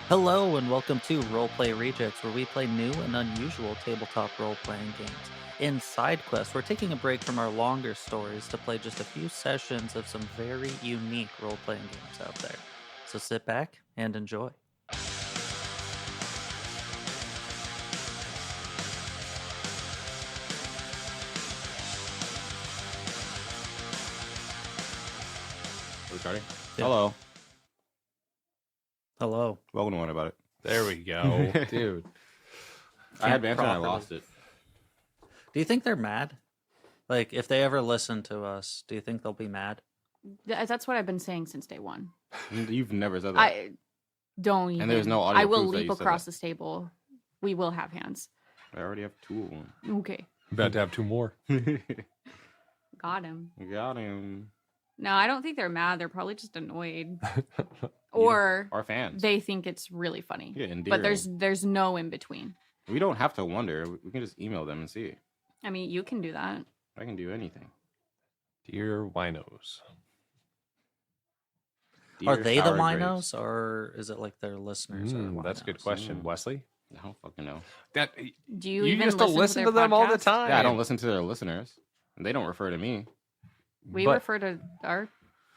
Hello and welcome to Roleplay Rejects, where we play new and unusual tabletop role-playing games. In Side Quest, we're taking a break from our longer stories to play just a few sessions of some very unique role-playing games out there. So sit back and enjoy. We're starting? Yeah. Hello. Hello. Welcome to One About It. There we go. Dude. I had banter and I lost it. Do you think they're mad? Like, if they ever listen to us, do you think they'll be mad? That's what I've been saying since day one. You've never said that. I don't even. And there's no audio I will proof that leap you said across that. this table. We will have hands. I already have two of them. Okay. About to have two more. Got him. Got him. No, I don't think they're mad. They're probably just annoyed. Or Our fans. they think it's really funny. Yeah, endearing. But there's no in between. We don't have to wonder. We can just email them and see. I mean, you can do that. I can do anything. Dear winos. Are Dear they the sour winos, or is it like their listeners? are That's a good winos? question, Wesley. grapes. I don't fucking know. That Do you you even used to listen to their them all the podcasts? time. Yeah, I don't listen to their listeners. And they don't refer to me. We But- refer to our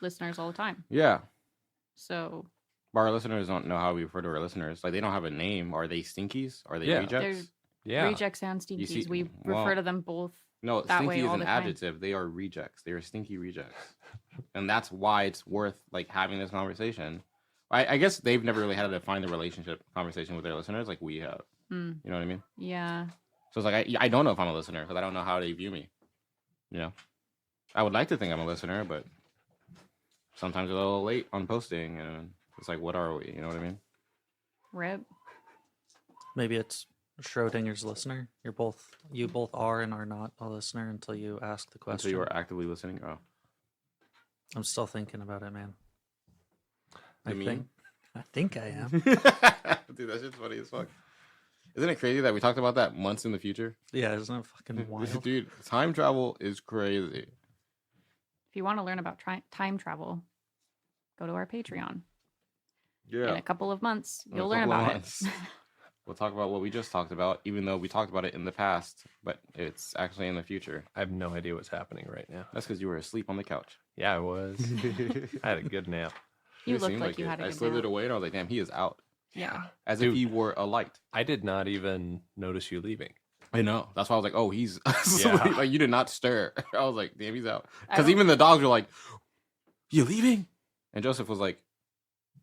listeners all the time. Yeah. So But our listeners don't know how we refer to our listeners. Like, they don't have a name. Are they stinkies? Are they Yeah. rejects? Yeah. rejects and You see- stinkies. We well, refer to them both. No, that way stinky is all an the time. adjective. They are rejects. They are stinky rejects, and that's why it's worth like having this conversation. I guess they've never really had to define the relationship conversation with their listeners like we have. Mm, You know what I mean? yeah. So it's like I don't know if I'm a listener because I don't know how they view me. You know, I would like to think I'm a listener, but sometimes they're a little late on posting, and it's like, what are we? You know what I mean? Rip. Maybe it's Schrodinger's listener. You both are and are not a listener until you ask the Until question. you are actively listening. Oh, I'm still thinking about it, man. You mean? I think I am. dude, that shit's funny as fuck. Isn't it crazy that we talked about that months in the future? Yeah, isn't it fucking wild? Dude, time travel is crazy. If you want to learn about time travel, go to our Patreon. Yeah. In a couple of months, In a you'll learn couple of about months. it. We'll talk about what we just talked about, even though we talked about it in the past, but it's actually in the future. I have no idea what's happening right now. That's because you were asleep on the couch. Yeah, I was. I had a good nap. You It looked seemed like you it. had a I good slithered nap. away and I was like, damn, he is out. Yeah. As Dude. if he were a light. I did not even notice you leaving. I know. That's why I was like, oh, he's asleep. Yeah. Like, you did not stir. I was like, damn, he's out. I Because don't- even the dogs were like, you leaving? And Joseph was like,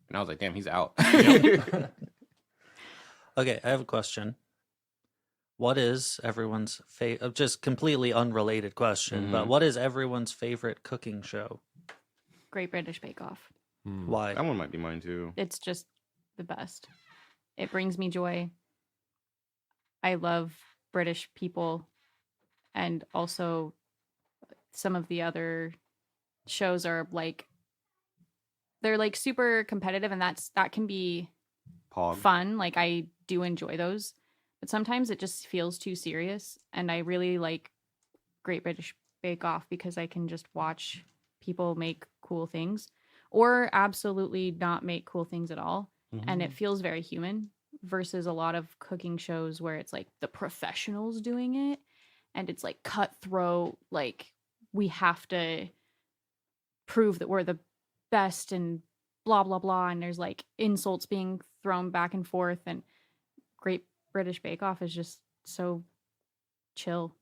and I was like, damn, he's out. Okay, I have a question. What is everyone's favorite? Just completely unrelated question, but Mhm. what is everyone's favorite cooking show? Great British Bake Off. Why? That one might be mine too. It's just the best. It brings me joy. I love British people, and also some of the other shows are like they're like super competitive, and that can be Pog. fun. Like I do enjoy those, but sometimes it just feels too serious. And I really like Great British Bake Off because I can just watch people make cool things or absolutely not make cool things at all. And it feels very human versus a lot of cooking shows where it's like the professionals doing it and it's like cutthroat, like we have to prove that we're the best and blah blah blah, and there's like insults being thrown back and forth. And Great British Bake Off is just so chill.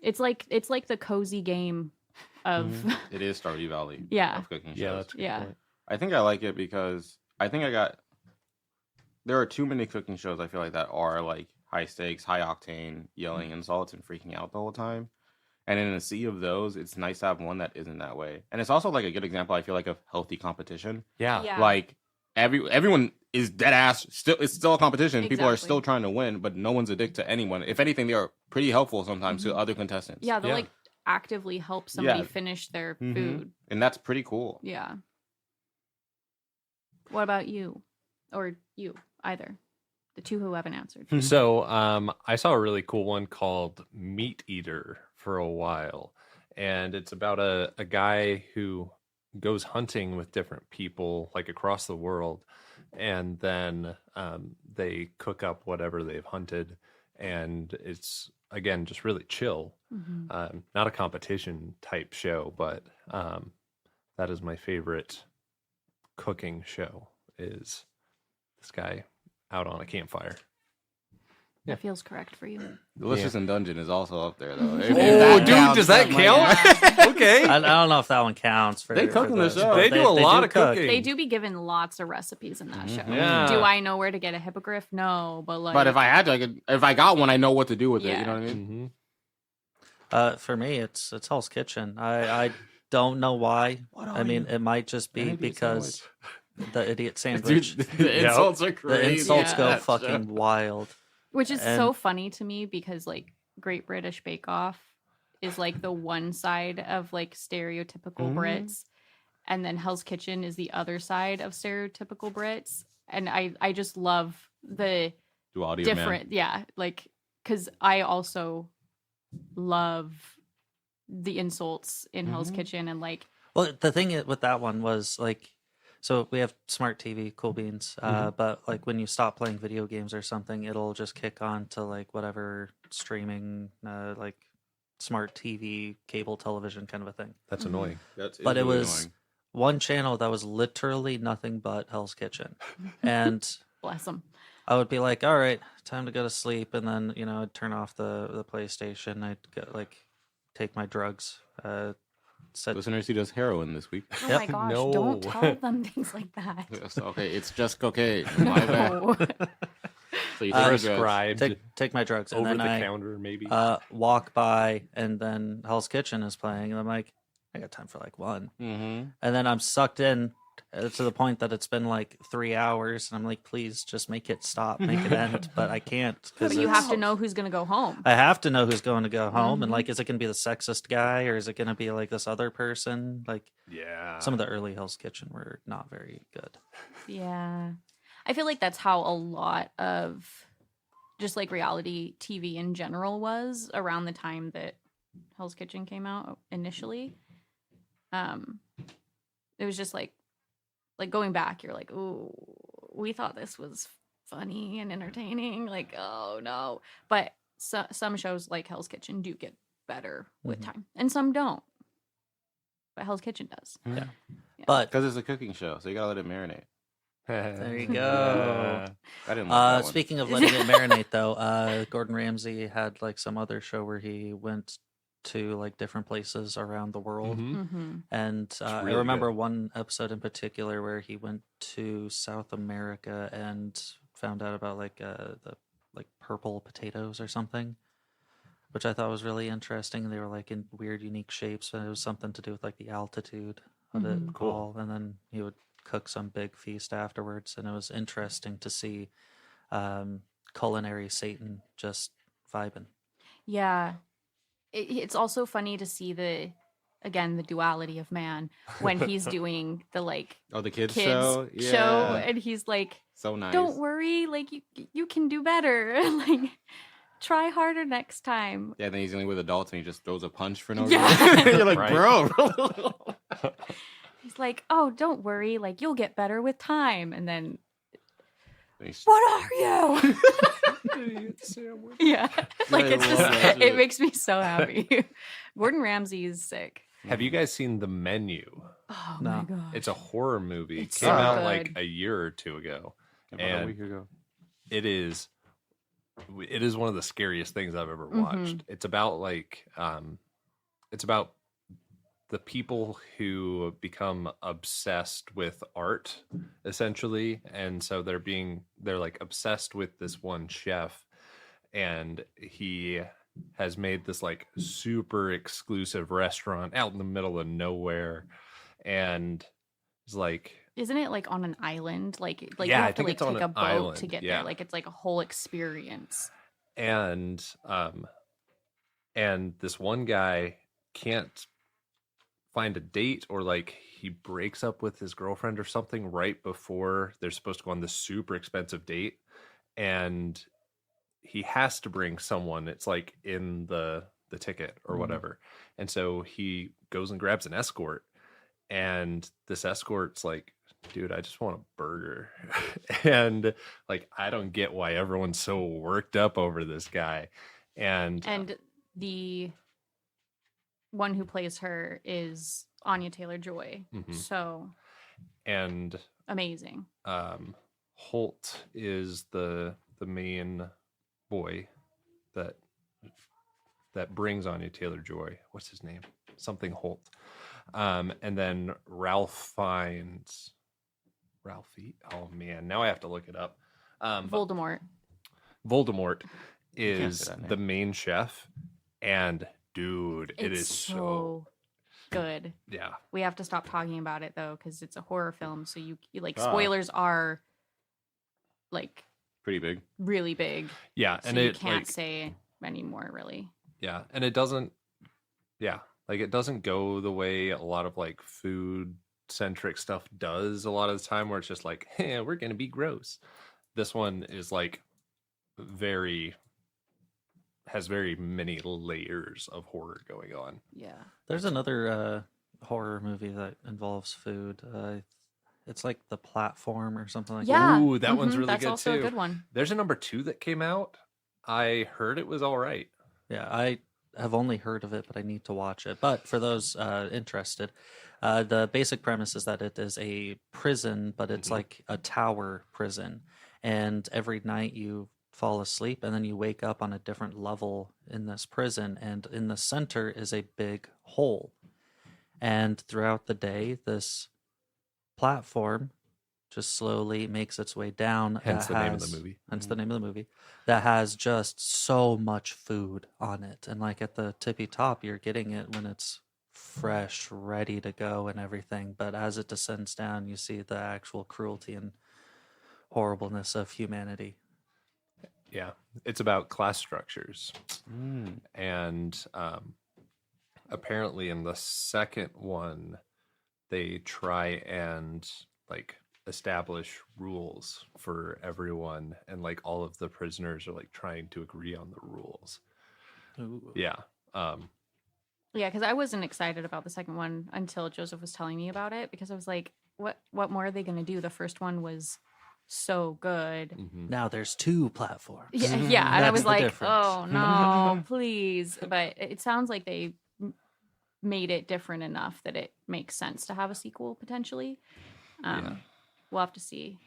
It's like the cozy game of It is Stardew Valley. Yeah. Of cooking shows. Yeah, that's a good Yeah. point. I think I like it because there are too many cooking shows I feel like that are like high stakes, high octane, yelling insults and freaking out the whole time. And in a sea of those, it's nice to have one that isn't that way. And it's also like a good example, I feel like, of healthy competition. Yeah. Yeah. Like everyone is dead ass. It's still a competition. People are Exactly. still trying to win, but no one's a dick to anyone. If anything, they are pretty helpful sometimes to other contestants. Yeah, they'll Yeah. like actively help somebody Yeah. finish their Mhm. food. And that's pretty cool. Yeah. What about you? Or you, either. The two who haven't answered. So I saw a really cool one called Meat Eater for a while. And it's about a guy who goes hunting with different people like across the world. and then they cook up whatever they've hunted, and it's again just really chill. Not a competition type show, but that is my favorite cooking show. Is this guy out on a campfire? Yeah. That feels correct for you. Delicious in Dungeon is also up there, though. Oh, dude, does that count? Okay. I don't know if that one counts. They cook in the show. They do a lot of cook. cooking. They do be given lots of recipes in that show. Yeah. Do I know where to get a hippogriff? No, but like. But if I had to, if I got one, I know what to do with it. Yeah. You know what I mean? For me, it's Hell's Kitchen. I don't know why. I mean, it might just be because the idiot sandwich. Dude, the insults are crazy. The insults go That fucking show. wild. Which is And- so funny to me because like Great British Bake Off is like the one side of like stereotypical Brits, and then Hell's Kitchen is the other side of stereotypical Brits. And I just love the Duality of man. different, yeah, like because I also love the insults in Hell's Kitchen and like Well, the thing with that one was like, so we have smart TV, cool beans. But like when you stop playing video games or something, it'll just kick on to like whatever streaming, like smart TV, cable television kind of a thing. That's annoying. But it was one channel that was literally nothing but Hell's Kitchen, and bless them. I would be like, all right, time to go to sleep, and then I'd turn off the PlayStation. I'd go, like take my drugs. Said, Listeners, he does heroin this week. Oh Yep. my gosh, No. don't tell them things like that. Yes, okay, it's just cocaine. My bad. No. So you take drugs. Prescribed take my drugs, and over then the I counter, maybe. walk by, and then Hell's Kitchen is playing, and I'm like, I got time for like one, Mm-hmm. and then I'm sucked in to the point that it's been like 3 hours, and I'm like, please just make it stop, make it end, but I can't But because you have to know who's gonna go home. I have to know who's going to go home, and like, is it going to be the sexist guy, or is it going to be like this other person? Like, yeah. some of the early Hell's Kitchen were not very good. Yeah. I feel like that's how a lot of just like reality TV in general was around the time that Hell's Kitchen came out initially. It was just like going back, you're like, ooh, we thought this was funny and entertaining. Like, oh no. But some shows like Hell's Kitchen do get better with time, and some don't. But Hell's Kitchen does. Yeah. But Because it's a cooking show, so you gotta let it marinate. there you Yeah. go. I didn't like that one. Speaking of letting it marinate, though, Gordon Ramsay had like some other show where he went to like different places around the world, Mm-hmm. and I really remember one episode in particular where he went to South America and found out about like the like purple potatoes or something, which I thought was really interesting. And they were like in weird, unique shapes, and it was something to do with like the altitude of it Cool. all. And then he would cook some big feast afterwards, and it was interesting to see culinary Satan just vibing. Yeah. It's also funny to see the duality of man when he's doing the like Oh, the kids, kids show? show, Yeah. and he's like, So nice. don't worry, like you can do better. Like try harder next time. Yeah, then he's dealing with adults and he just throws a punch for no Yeah. reason. You're like, Right. bro. He's like, oh, don't worry, like you'll get better with time. And then He's- what are you? Yeah. Like I it's love just that it shit. makes me so happy. Gordon Ramsay is sick. Have you guys seen The Menu? Oh No. my god. It's a horror movie. It's Came so out good. like a year or two ago. About a And- week ago. It is one of the scariest things I've ever watched. It's about like it's about the people who become obsessed with art essentially, and so they're like obsessed with this one chef, and he has made this like super exclusive restaurant out in the middle of nowhere, and it's like Isn't it like on an island? Like Yeah, you I have to think like it's on take an a boat to island, get yeah. there. Like it's like a whole experience. and this one guy can't find a date, or like he breaks up with his girlfriend or something right before they're supposed to go on this super expensive date, and he has to bring someone. It's like in the ticket or whatever, and so he goes and grabs an escort, and this escort's like dude, I just want a burger. And like, I don't get why everyone's so worked up over this guy. And the one who plays her is Anya Taylor-Joy. Mhm. So and amazing. Holt is the main boy that brings Anya Taylor-Joy. What's his name? Something Holt. And then Ralphie. Oh man, now I have to look it up. Voldemort. Voldemort say is that name. the main chef, and dude, it It's is so good. yeah. We have to stop talking about it though, because it's a horror film. So you like Ah. spoilers are like Pretty big. really big. Yeah, So and you it can't like, say anymore, really. yeah, and it doesn't it doesn't go the way a lot of like food centric stuff does a lot of the time, where it's just like, hey, we're gonna be gross. This one is like has very many layers of horror going on. Yeah. There's another horror movie that involves food. It's like The Platform or something like that. Yeah. Ooh, that one's Mhm, really that's good also too. a good one. There's a number 2 that came out. I heard it was all right. Yeah, I have only heard of it, but I need to watch it. But for those interested, the basic premise is that it is a prison, but it's Mhm. like a tower prison. And every night you fall asleep and then you wake up on a different level in this prison. And in the center is a big hole. And throughout the day, this platform just slowly makes its way down. Hence that the name of has- the movie. Hence the name of the movie. That has just so much food on it. And like at the tippy top, you're getting it when it's fresh, ready to go and everything. But as it descends down, you see the actual cruelty and horribleness of humanity. Yeah, it's about class structures. Mm. And apparently in the second one, they try and like establish rules for everyone, and like all of the prisoners are like trying to agree on the rules. Ooh. Yeah. Yeah, because I wasn't excited about the second one until Joseph was telling me about it, because I was like, what more are they going to do? The first one was so good. Mhm. Now there's 2 platforms. Yeah, yeah. And I That's was the like, difference. oh no, please. But it sounds like they made it different enough that it makes sense to have a sequel potentially. Yeah. We'll have to see.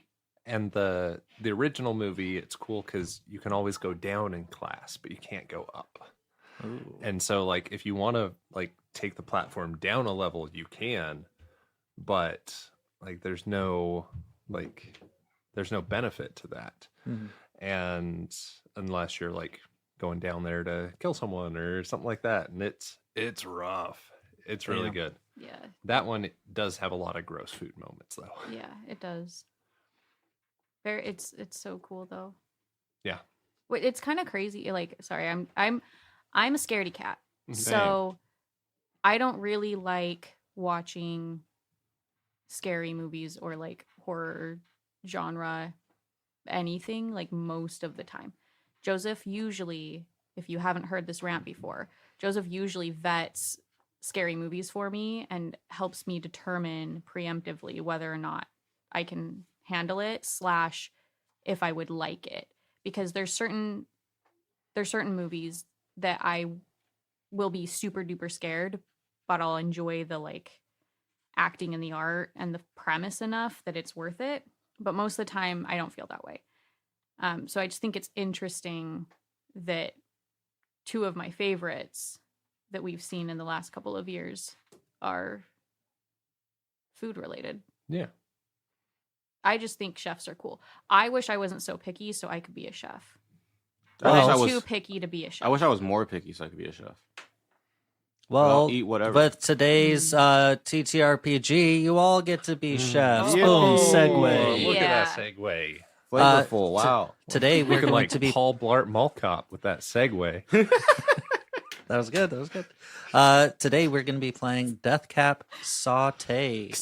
And the original movie, it's cool because you can always go down in class, but you can't go up. Ooh. And so like if you want to like take the platform down a level, you can, but like there's no benefit to that. Mhm. And unless you're like going down there to kill someone or something like that, and it's rough. It's really Damn. good. Yeah, That one does have a lot of gross food moments though. yeah, it does. It's so cool though. Yeah. Wait, it's kind of crazy. Like, sorry, I'm a scaredy cat, Same. so I don't really like watching scary movies or like horror genre anything like most of the time. Joseph usually, if you haven't heard this rant before, Joseph usually vets scary movies for me and helps me determine preemptively whether or not I can handle it / if I would like it, because there's certain movies that I will be super duper scared, but I'll enjoy the like acting and the art and the premise enough that it's worth it. But most of the time I don't feel that way. So I just think it's interesting that 2 of my favorites that we've seen in the last couple of years are food related. Yeah. I just think chefs are cool. I wish I wasn't so picky so I could be a chef. I wish I'm I was. too picky to be a chef. I wish I was more picky so I could be a chef. Well, I'll eat whatever. with today's TTRPG, you all get to be chefs. Yeah. Boom, Oh, segue. Look at Yeah. that segue. Flavorful. Wow. Today we're Looking going like to be. Paul Blart Mall Cop with that segue. That was good. That was good. Today we're going to be playing Deathcap Saute,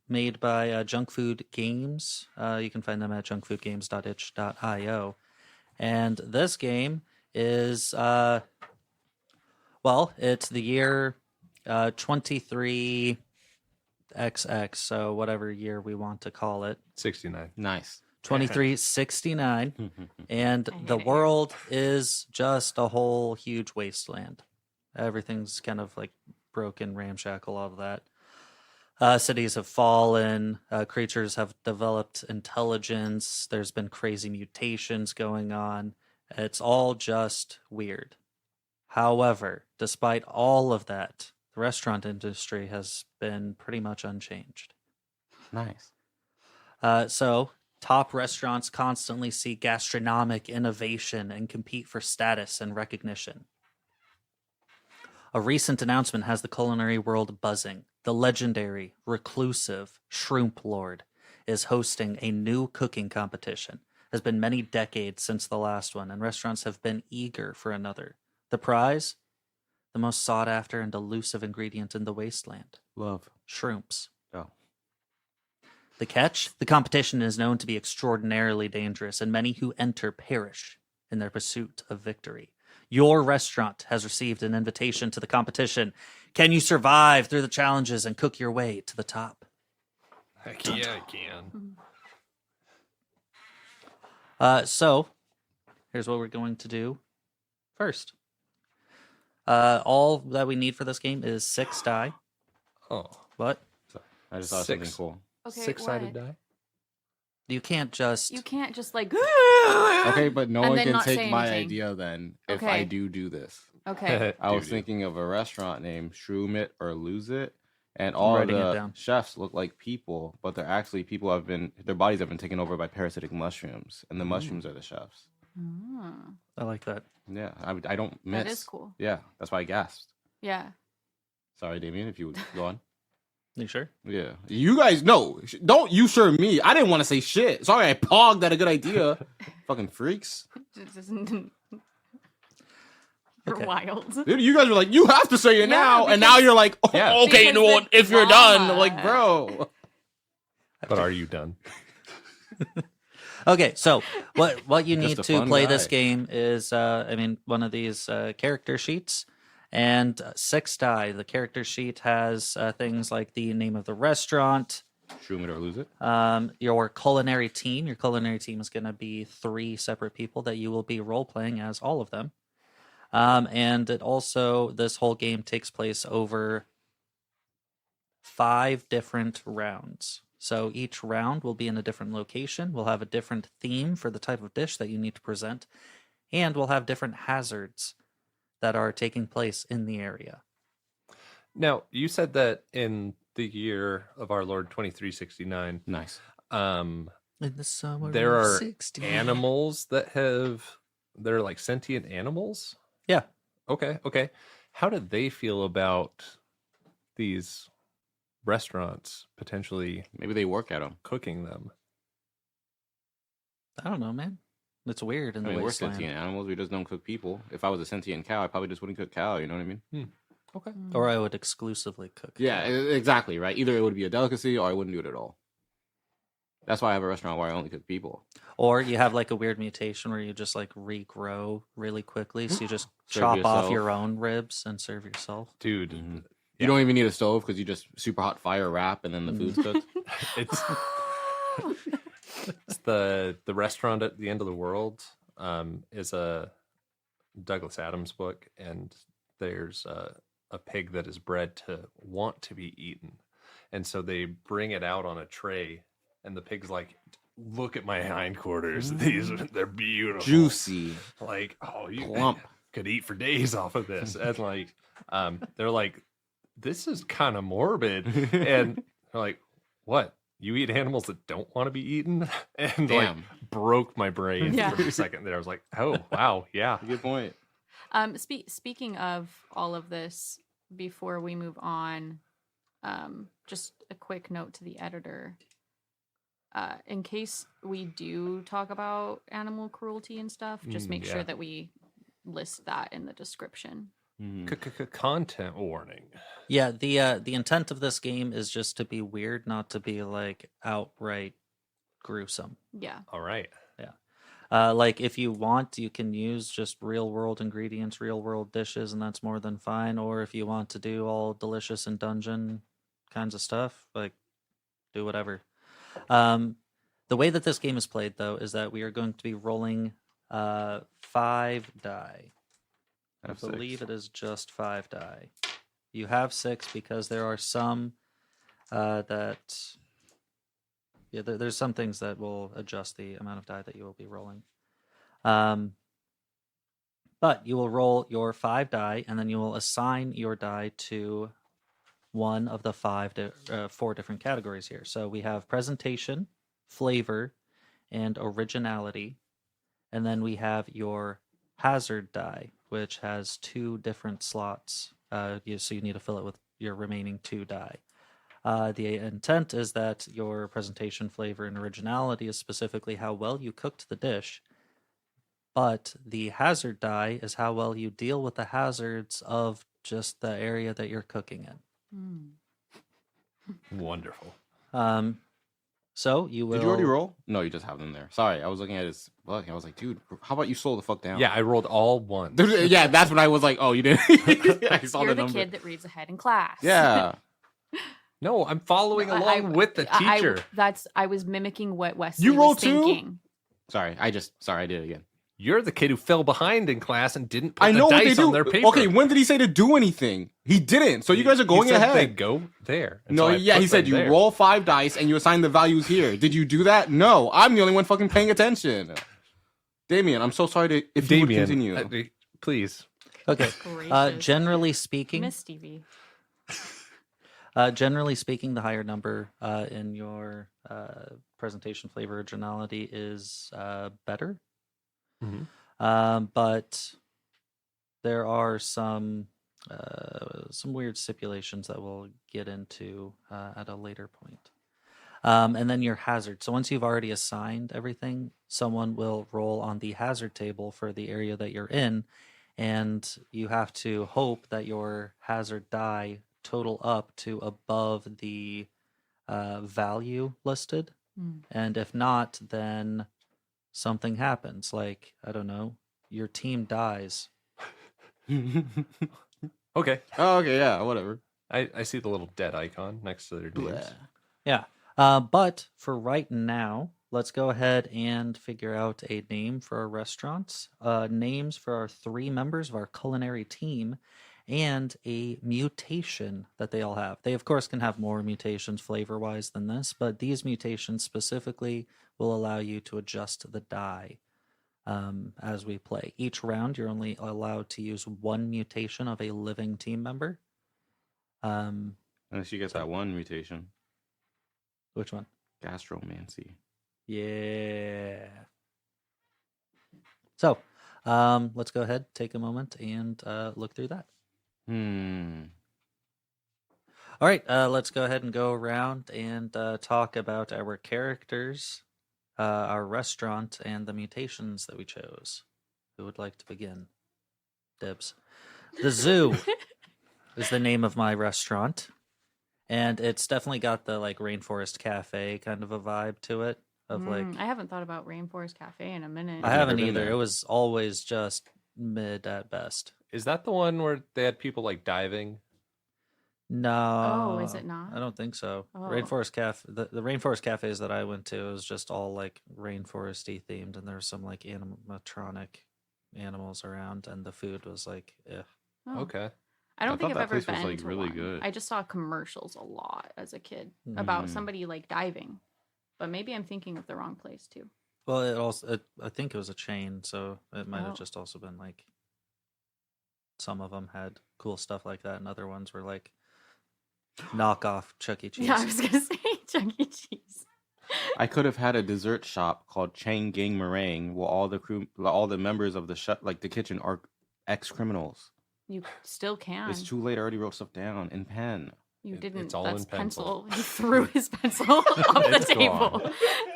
made by Junk Food Games. You can find them at junkfoodgames.itch.io. And this game is, it's the year 23. XX, so whatever year we want to call it. 69. Nice. 2369. And I hate the it here. world is just a whole huge wasteland. Everything's kind of like broken, ramshackle, all of that. Cities have fallen. Creatures have developed intelligence. There's been crazy mutations going on. It's all just weird. However, despite all of that, the restaurant industry has been pretty much unchanged. Nice. So, top restaurants constantly see gastronomic innovation and compete for status and recognition. A recent announcement has the culinary world buzzing. The legendary, reclusive Shrimp Lord is hosting a new cooking competition. It has been many decades since the last one, and restaurants have been eager for another. The prize? The most sought after and elusive ingredient in the wasteland. Love. Shrooms. Oh. The catch? The competition is known to be extraordinarily dangerous, and many who enter perish in their pursuit of victory. Your restaurant has received an invitation to the competition. Can you survive through the challenges and cook your way to the top? Heck yeah, I can. So, here's what we're going to do first. All that we need for this game is 6 die. Oh, What? So I just thought of something 6. cool. Okay, 6-sided what? die? You can't just... You can't just like. Okay, but no And one then can not take say my anything. idea then if Okay. I do this. Okay. I was Dude. thinking of a restaurant named Shroom It or Lose It, and all of writing it the down. chefs look like people, but they're actually people have been their bodies have been taken over by parasitic mushrooms, and the mushrooms are the chefs. Mm, I like that. Yeah, I don't miss. that is cool. Yeah, that's why I gasped. Yeah. Sorry, Damien, if you would go on. You sure? Yeah, you guys know. Don't you sure me. I didn't want to say shit. Sorry, I pogged at a good idea. Fucking freaks. You're Okay. wild. Dude, you guys were like, you have to say it Yeah, now, and because- now you're like, oh, Yeah. okay, Because no, the if you're done, drama. like, bro. But are you done? Okay, so what you Just need a to fun play this guy. game is, one of these character sheets and 6 die. The character sheet has things like the name of the restaurant, Shroom It or Lose It. your culinary team. Your culinary team is going to be 3 separate people that you will be role playing as all of them. And it also, this whole game takes place over 5 different rounds. So each round will be in a different location. We'll have a different theme for the type of dish that you need to present. And we'll have different hazards that are taking place in the area. Now, you said that in the year of our Lord 2369, Nice. In the summer there of are 60. animals they're like sentient animals? Yeah. Okay. How did they feel about these restaurants potentially Maybe they work at them. cooking them? I don't know, man. It's weird in I the mean, we're wasteland. sentient animals. We just don't cook people. If I was a sentient cow, I probably just wouldn't cook cow. You know what I mean? Okay. Or I would exclusively cook. Yeah, exactly. Right. Either it would be a delicacy or I wouldn't do it at all. That's why I have a restaurant where I only cook people. Or you have like a weird mutation where you just like regrow really quickly. So you just Serve chop off yourself. your own ribs and serve yourself. Dude, You Yeah. don't even need a stove because you just super hot fire wrap and then the food's cooked. it's it's the restaurant at the end of the world is a Douglas Adams book, and there's a pig that is bred to want to be eaten, and so they bring it out on a tray, and the pig's like, look at my hindquarters, they're beautiful, Juicy. like, oh, you Plump. could eat for days off of this. And like they're like, this is kind of morbid. And they're like, what, you eat animals that don't want to be eaten? And like Damn. broke my brain Yeah. for a second there. I was like, oh wow, yeah. Good point. Speaking of all of this, before we move on, just a quick note to the editor. In case we do talk about animal cruelty and stuff, just make yeah. sure that we list that in the description. Content warning. Yeah, the intent of this game is just to be weird, not to be like outright gruesome. Yeah. All right. Like if you want, you can use just real world ingredients, real world dishes, and that's more than fine. Or if you want to do all delicious and dungeon, kinds of stuff. Like, do whatever. The way that this game is played, though, is that we are going to be rolling 5 die. I believe it is just 5 die. You have 6 because there are some that... Yeah, there's some things that will adjust the amount of die that you will be rolling. But you will roll your 5 die, and then you will assign your die to one of the 4 different categories here. So we have presentation, flavor, and originality. And then we have your hazard die, which has 2 different slots. So you need to fill it with your remaining 2 die. The intent is that your presentation, flavor, and originality is specifically how well you cooked the dish, but the hazard die is how well you deal with the hazards of just the area that you're cooking in. Wonderful. So you will... Did you already roll? No, you just have them there. Sorry, I was looking at his book and I was like, dude, how about you slow the fuck down? Yeah, I rolled all ones. Yeah, that's when I was like, oh, you didn't. I saw You're the the number. kid that reads ahead in class. Yeah. No, I'm following along with the teacher. I was mimicking what Wesley You rolled was too? thinking. Sorry, I did it again. You're the kid who fell behind in class and didn't put I know the what they dice do. on their paper. Okay, when did he say to do anything? He didn't. So you guys are going He said ahead. They go there. And No, so I yeah, put he said them you there. roll 5 dice and you assign the values here. Did you do that? No, I'm the only one fucking paying attention. Damien, I'm so sorry if you would continue. Please. Okay. Gracious. Generally speaking, Miss Stevie. generally speaking, the higher number in your presentation, flavor, originality is better. Mhm. But there are some weird stipulations that we'll get into at a later point. And then your hazard. So once you've already assigned everything, someone will roll on the hazard table for the area that you're in, and you have to hope that your hazard die total up to above the value listed. And if not, then something happens. Like, I don't know, your team dies. Okay. Oh, okay, yeah, whatever. I see the little dead icon next to their names. Yeah. But for right now, let's go ahead and figure out a name for our restaurants, names for our 3 members of our culinary team, and a mutation that they all have. They, of course, can have more mutations flavor-wise than this, but these mutations specifically will allow you to adjust the die as we play. Each round, you're only allowed to use 1 mutation of a living team member. Unless you get that one mutation. Which one? Gastromancy. Yeah. So, let's go ahead, take a moment, and look through that. All right, let's go ahead and go around and talk about our characters, our restaurant, and the mutations that we chose. Who would like to begin? Dibs. The Zoo is the name of my restaurant. And it's definitely got the like Rainforest Cafe kind of a vibe to it. Of like, I haven't thought about Rainforest Cafe in a minute. I haven't been either. there. It was always just mid at best. Is that the one where they had people like diving? No. Oh, is it not? I don't think so. Oh. Rainforest Cafe. The Rainforest cafes that I went to was just all like rainforesty themed, and there's some like animatronic animals around, and the food was like, eh. Oh. Okay. I don't I think thought I've that ever place was, been like, to really one. good. I just saw commercials a lot as a kid about somebody like diving, but maybe I'm thinking of the wrong place too. Well, it also I think it was a chain, so it might Oh. have just also been like some of them had cool stuff like that, and other ones were like knockoff Chuck E. Cheese. Yeah, I was gonna say Chuck E. Cheese. I could have had a dessert shop called Chang Gang Meringue, where all the members of the kitchen are ex-criminals. You still can. It's too late. I already wrote stuff down in pen. You didn't. It's all That's in pencil. He threw his pencil off the It's table.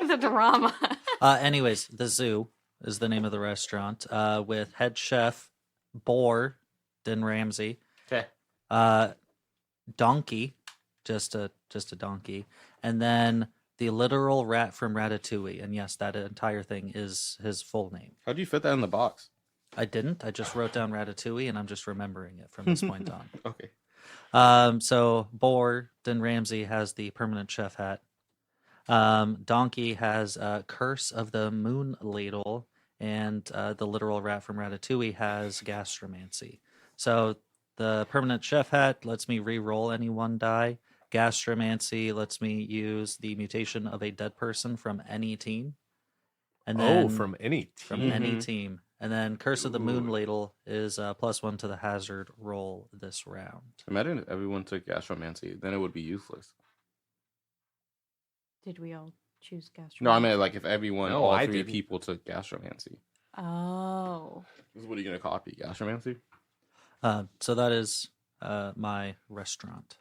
The drama. Anyways, the Zoo is the name of the restaurant, with head chef Boar Den Ramsey, Okay. Donkey, just a donkey, and then the literal rat from Ratatouille. And yes, that entire thing is his full name. How'd you fit that in the box? I didn't. I just wrote down Ratatouille, and I'm just remembering it from this point on. Okay. So Borden Ramsey has the permanent chef hat. Donkey has Curse of the Moon Ladle, and the literal rat from Ratatouille has Gastromancy. So the permanent chef hat lets me re-roll any one die. Gastromancy lets me use the mutation of a dead person from any team. And then from any from team. any Mhm. team. And then Curse of the Moon Ooh. Ladle is +1 to the hazard roll this round. Imagine if everyone took gastromancy, then it would be useless. Did we all choose gastromancy? No, I mean like if everyone, No, all I 3 didn't. people took gastromancy. Oh. What are you gonna copy? Gastromancy? So that is my restaurant.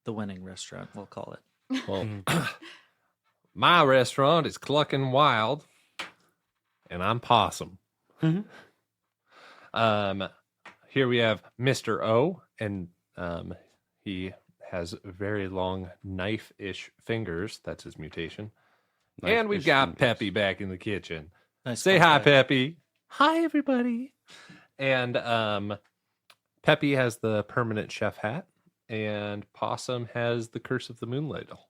The winning restaurant, we'll call it. Well, my restaurant is Clucking Wild, and I'm Possum. Mhm. Here we have Mr. O, and he has very long knife-ish fingers. That's his mutation. And we've Knife-ish got fingers. Peppy back in the kitchen. Nice Say fun hi, fact. Peppy. Hi, everybody. And Peppy has the permanent chef hat, and Possum has the Curse of the Moon Ladle.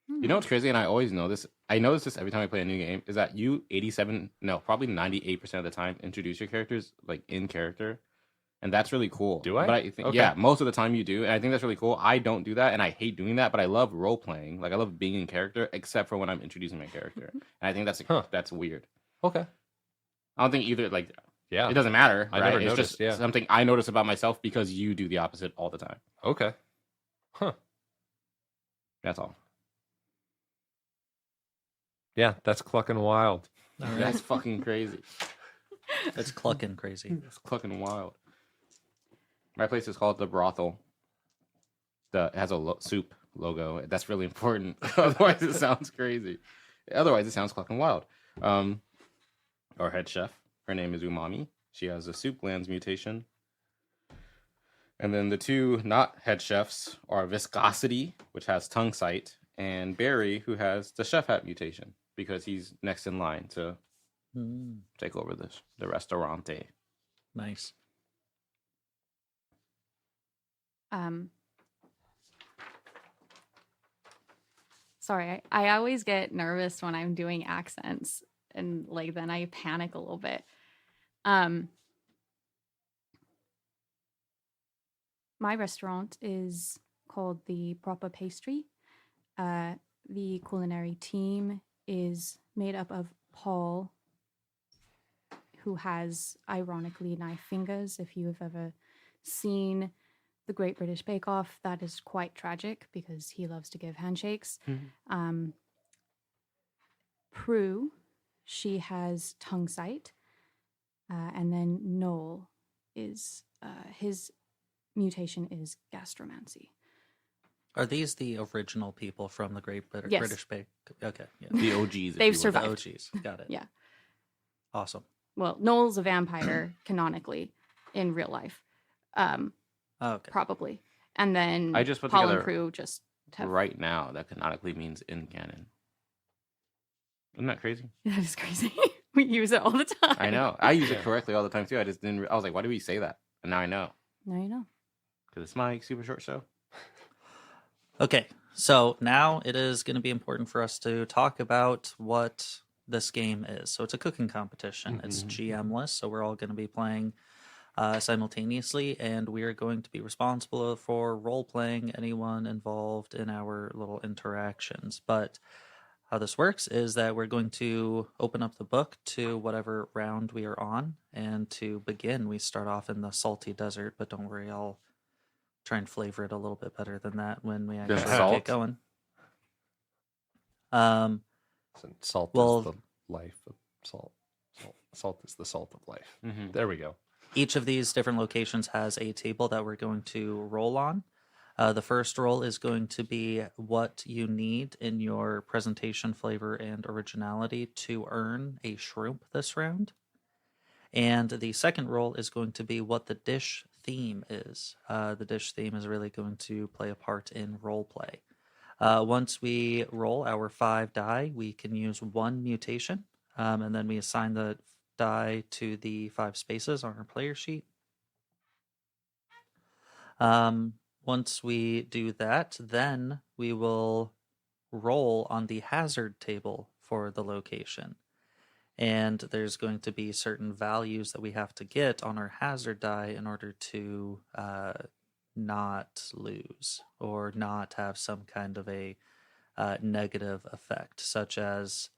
You know what's crazy, and I always know this. I notice this every time I play a new game. Is that you 98% of the time introduce your characters like in character, and that's really cool. Do I? But I think Okay. yeah, most of the time you do, and I think that's really cool. I don't do that, and I hate doing that. But I love role playing. Like I love being in character, except for when I'm introducing my character, and I think that's weird. Okay. I don't think either. Like Yeah. it doesn't matter. I right? never It's noticed, just yeah. something I notice about myself because you do the opposite all the time. Okay. Huh. That's all. Yeah, that's Clucking Wild. All right. That's fucking crazy. It's clucking crazy. It's fucking wild. My place is called the Brothel. It has a soup logo. That's really important. Otherwise, it sounds crazy. Otherwise, it sounds fucking wild. Our head chef, her name is Umami. She has a soup glands mutation. And then the 2 not head chefs are Viscosity, which has tongue sight, and Barry, who has the chef hat mutation because he's next in line to take over the restaurante. Nice. Sorry, I always get nervous when I'm doing accents, and like then I panic a little bit. My restaurant is called the Proper Pastry. The culinary team is made up of Paul, who has ironically knife fingers. If you have ever seen the Great British Bake Off, that is quite tragic because he loves to give handshakes. Prue, she has tongue sight. And then Noel is, his mutation is gastromancy. Are these the original people from the Great Yes. British Bake? Okay. Yeah. The OGs. if They've you will. survived. The OGs. Got it. Yeah. Awesome. Well, Noel's a vampire canonically in real life, Okay. probably. And then I just put Paul together and Prue just have... Right now, that canonically means in canon. Isn't that crazy? That is crazy. We use it all the time. I know. I use it correctly all the time too. I just didn't. I was like, why do we say that? And now I know Now you know. because it's my super short show. Okay. So now it is going to be important for us to talk about what this game is. So it's a cooking competition. It's GM-less, so we're all going to be playing simultaneously, and we are going to be responsible for role-playing anyone involved in our little interactions. But how this works is that we're going to open up the book to whatever round we are on, and to begin, we start off in the salty desert, but don't worry, I'll try and flavor it a little bit better than that when we actually salt? get going. Salt Well- is the life of salt. Salt is the salt of life. Mm-hmm. There we go. Each of these different locations has a table that we're going to roll on. The first roll is going to be what you need in your presentation, flavor, and originality to earn a shroom this round. And the second roll is going to be what the dish theme is. The dish theme is really going to play a part in role play. Once we roll our 5 die, we can use 1 mutation, and then we assign the die to the 5 spaces on our player sheet. Once we do that, then we will roll on the hazard table for the location. And there's going to be certain values that we have to get on our hazard die in order to not lose or not have some kind of a negative effect, such as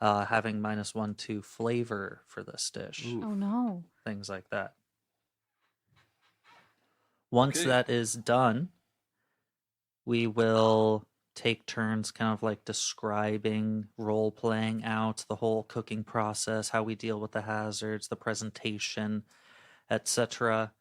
having -1 to flavor for this dish, Ooh. Oh no. things like that. Once Okay. that is done, we will take turns kind of like describing, role playing out the whole cooking process, how we deal with the hazards, the presentation, etc.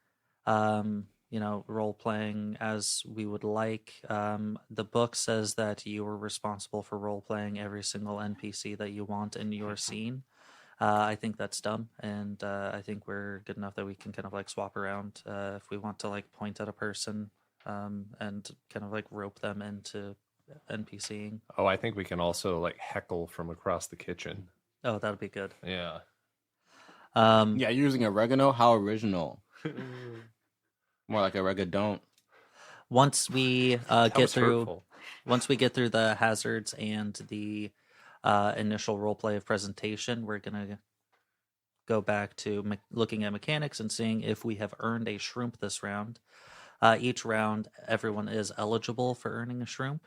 Role playing as we would like. The book says that you are responsible for role playing every single NPC that you want in your scene. I think that's dumb, and I think we're good enough that we can kind of like swap around if we want to like point at a person and kind of like rope them into NPCing. Oh, I think we can also like heckle from across the kitchen. Oh, that'd be good. Yeah. Yeah, you're using oregano. How original. More like oregano. Once we That get was through, hurtful. once we get through the hazards and the initial role play of presentation, we're gonna go back to looking at mechanics and seeing if we have earned a shroomp this round. Each round, everyone is eligible for earning a shroomp.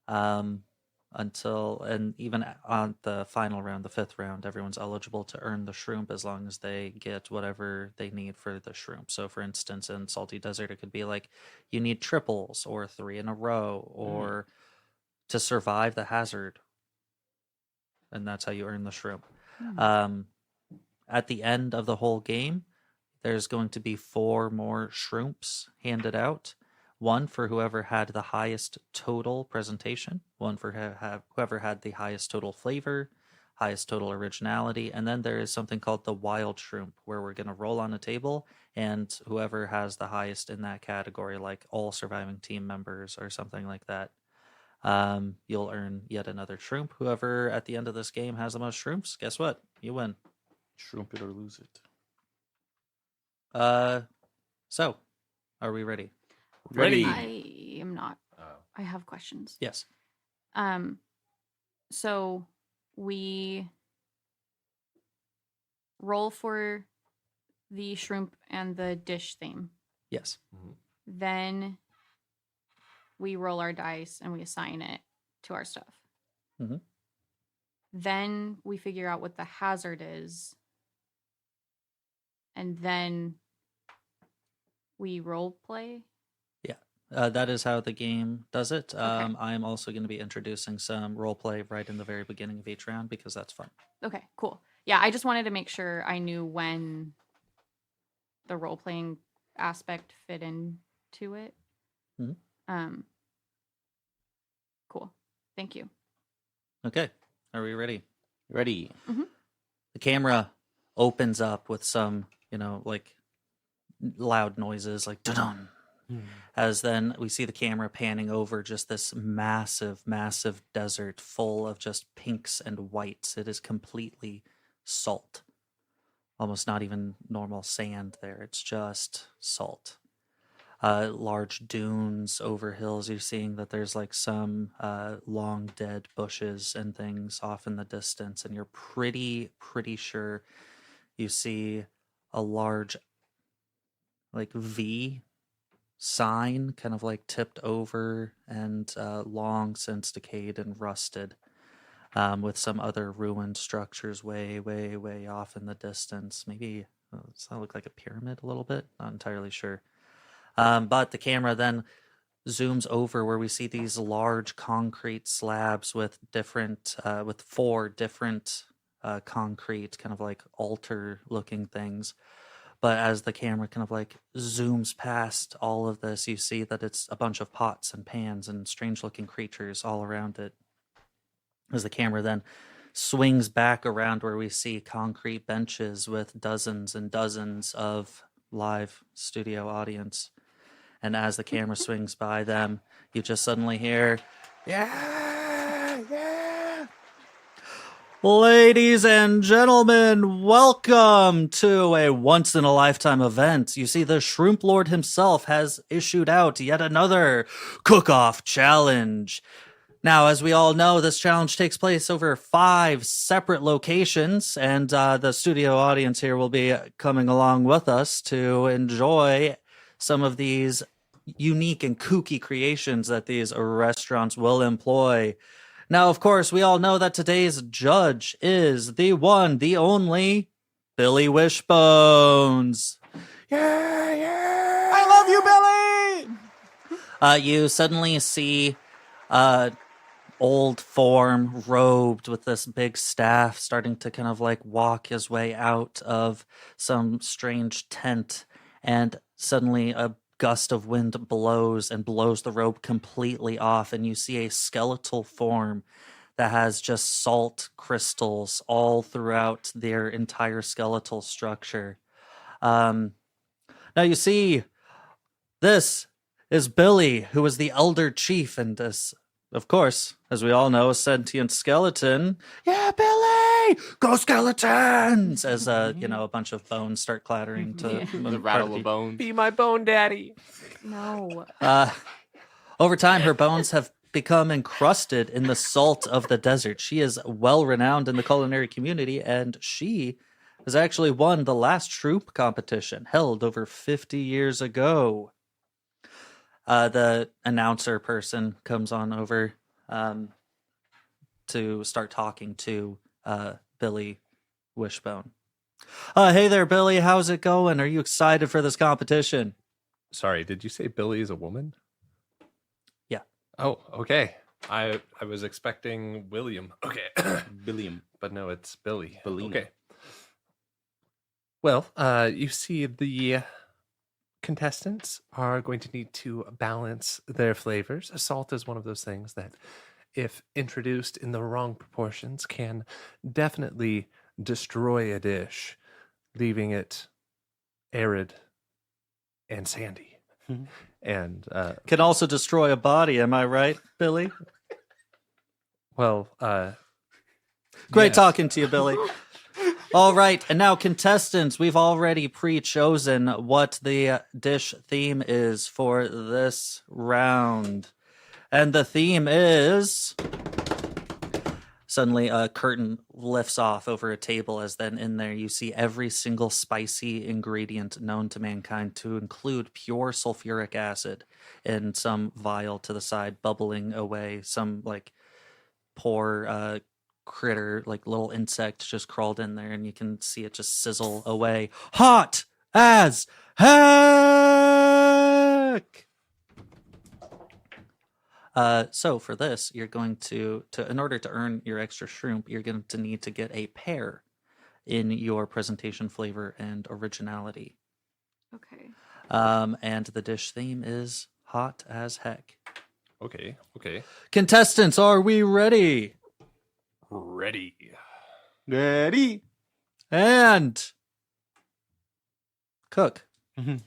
And even on the final round, the 5th round, everyone's eligible to earn the shroomp as long as they get whatever they need for the shroomp. So, for instance, in Salty Desert, it could be like you need triples or 3 in a row or to survive the hazard. And that's how you earn the shroomp. At the end of the whole game, there's going to be 4 more shroomps handed out. 1 for whoever had the highest total presentation, 1 for whoever had the highest total flavor, highest total originality, and then there is something called the wild shroomp, where we're going to roll on a table, and whoever has the highest in that category, like all surviving team members or something like that, you'll earn yet another shroomp. Whoever at the end of this game has the most shrooms, guess what? You win. Shroomp it or lose it. So, are we ready? Ready. I am not. I have questions. Yes. So we roll for the shrimp and the dish theme. Yes. Then we roll our dice and we assign it to our stuff. Mhm. Then we figure out what the hazard is. And then we role play. That is how the game does it. Okay. I am also going to be introducing some role play right in the very beginning of each round because that's fun. Okay, cool. Yeah, I just wanted to make sure I knew when the role playing aspect fit into it. Mhm. Cool. Thank you. Okay. Are we ready? Ready. The camera opens up with some, like loud noises like dun. As then we see the camera panning over just this massive, massive desert full of just pinks and whites. It is completely salt. Almost not even normal sand there. It's just salt. Large dunes over hills. You're seeing that there's like some long dead bushes and things off in the distance. And you're pretty sure you see a large like V sign kind of like tipped over and long since decayed and rusted, with some other ruined structures way off in the distance. Maybe does that look like a pyramid a little bit? Not entirely sure. But the camera then zooms over where we see these large concrete slabs with with 4 different concrete kind of like altar looking things. But as the camera kind of like zooms past all of this, you see that it's a bunch of pots and pans and strange looking creatures all around it. As the camera then swings back around where we see concrete benches with dozens and dozens of live studio audience. And as the camera swings by them, you just suddenly hear, yeah. Ladies and gentlemen, welcome to a once in a lifetime event. You see, the Shroomp Lord himself has issued out yet another cook off challenge. Now, as we all know, this challenge takes place over 5 separate locations, and the studio audience here will be coming along with us to enjoy some of these unique and kooky creations that these restaurants will employ. Now, of course, we all know that today's judge is the one, the only Billy Wishbones. Yeah, yeah. I love you, Billy. You suddenly see old form robed with this big staff starting to kind of like walk his way out of some strange tent, and suddenly a gust of wind blows and blows the robe completely off, and you see a skeletal form that has just salt crystals all throughout their entire skeletal structure. Now you see, this is Billy, who is the elder chief, and this, of course, as we all know, a sentient skeleton. Yeah, Billy! Go skeletons! As a bunch of bones start clattering to The rattle of bones. Be my bone daddy. No. Over time, her bones have become encrusted in the salt of the desert. She is well renowned in the culinary community, and she has actually won the last troop competition held over 50 years ago. The announcer person comes on over to start talking to Billy Wishbone. Hey there, Billy. How's it going? Are you excited for this competition? Sorry, did you say Billy is a woman? Yeah. Oh, okay. I was expecting William. Okay. Billiam. But no, it's Billy. Bellina. Okay. Well, you see, the contestants are going to need to balance their flavors. Salt is one of those things that, if introduced in the wrong proportions, can definitely destroy a dish, leaving it arid and sandy. And Can also destroy a body, am I right, Billy? well, Great yes. talking to you, Billy. All right, and now contestants, we've already pre-chosen what the dish theme is for this round. And the theme is... Suddenly a curtain lifts off over a table, as then in there you see every single spicy ingredient known to mankind, to include pure sulfuric acid in some vial to the side, bubbling away. Some like poor critter, like little insect, just crawled in there, and you can see it just sizzle away. Hot as heck! So for this, you're going to in order to earn your extra shroomp, you're going to need to get a pear in your presentation flavor and originality. Okay. And the dish theme is hot as heck. Okay. Contestants, are we ready? Ready. Ready. And cook. Mhm.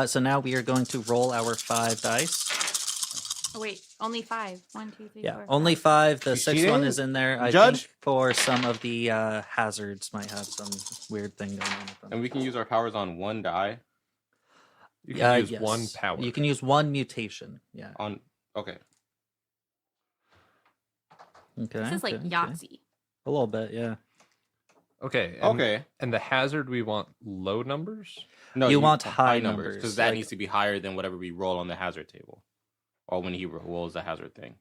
So now we are going to roll our 5 dice. Oh, wait. Only 5. 1, 2, 3, Yeah, 4, only 5. 5. The You 6th one cheating? is in there. I Judge? think for some of the hazards might have some weird thing going on with them. And we can use our powers on one die. You can use yes. one power. You can use one mutation. Yeah. On okay. Okay. This is like okay. Yahtzee. A little bit, yeah. Okay. Okay. And the hazard, we want low numbers? No, You want high numbers, because that like- needs to be higher than whatever we roll on the hazard table, or when he rolls the hazard thing.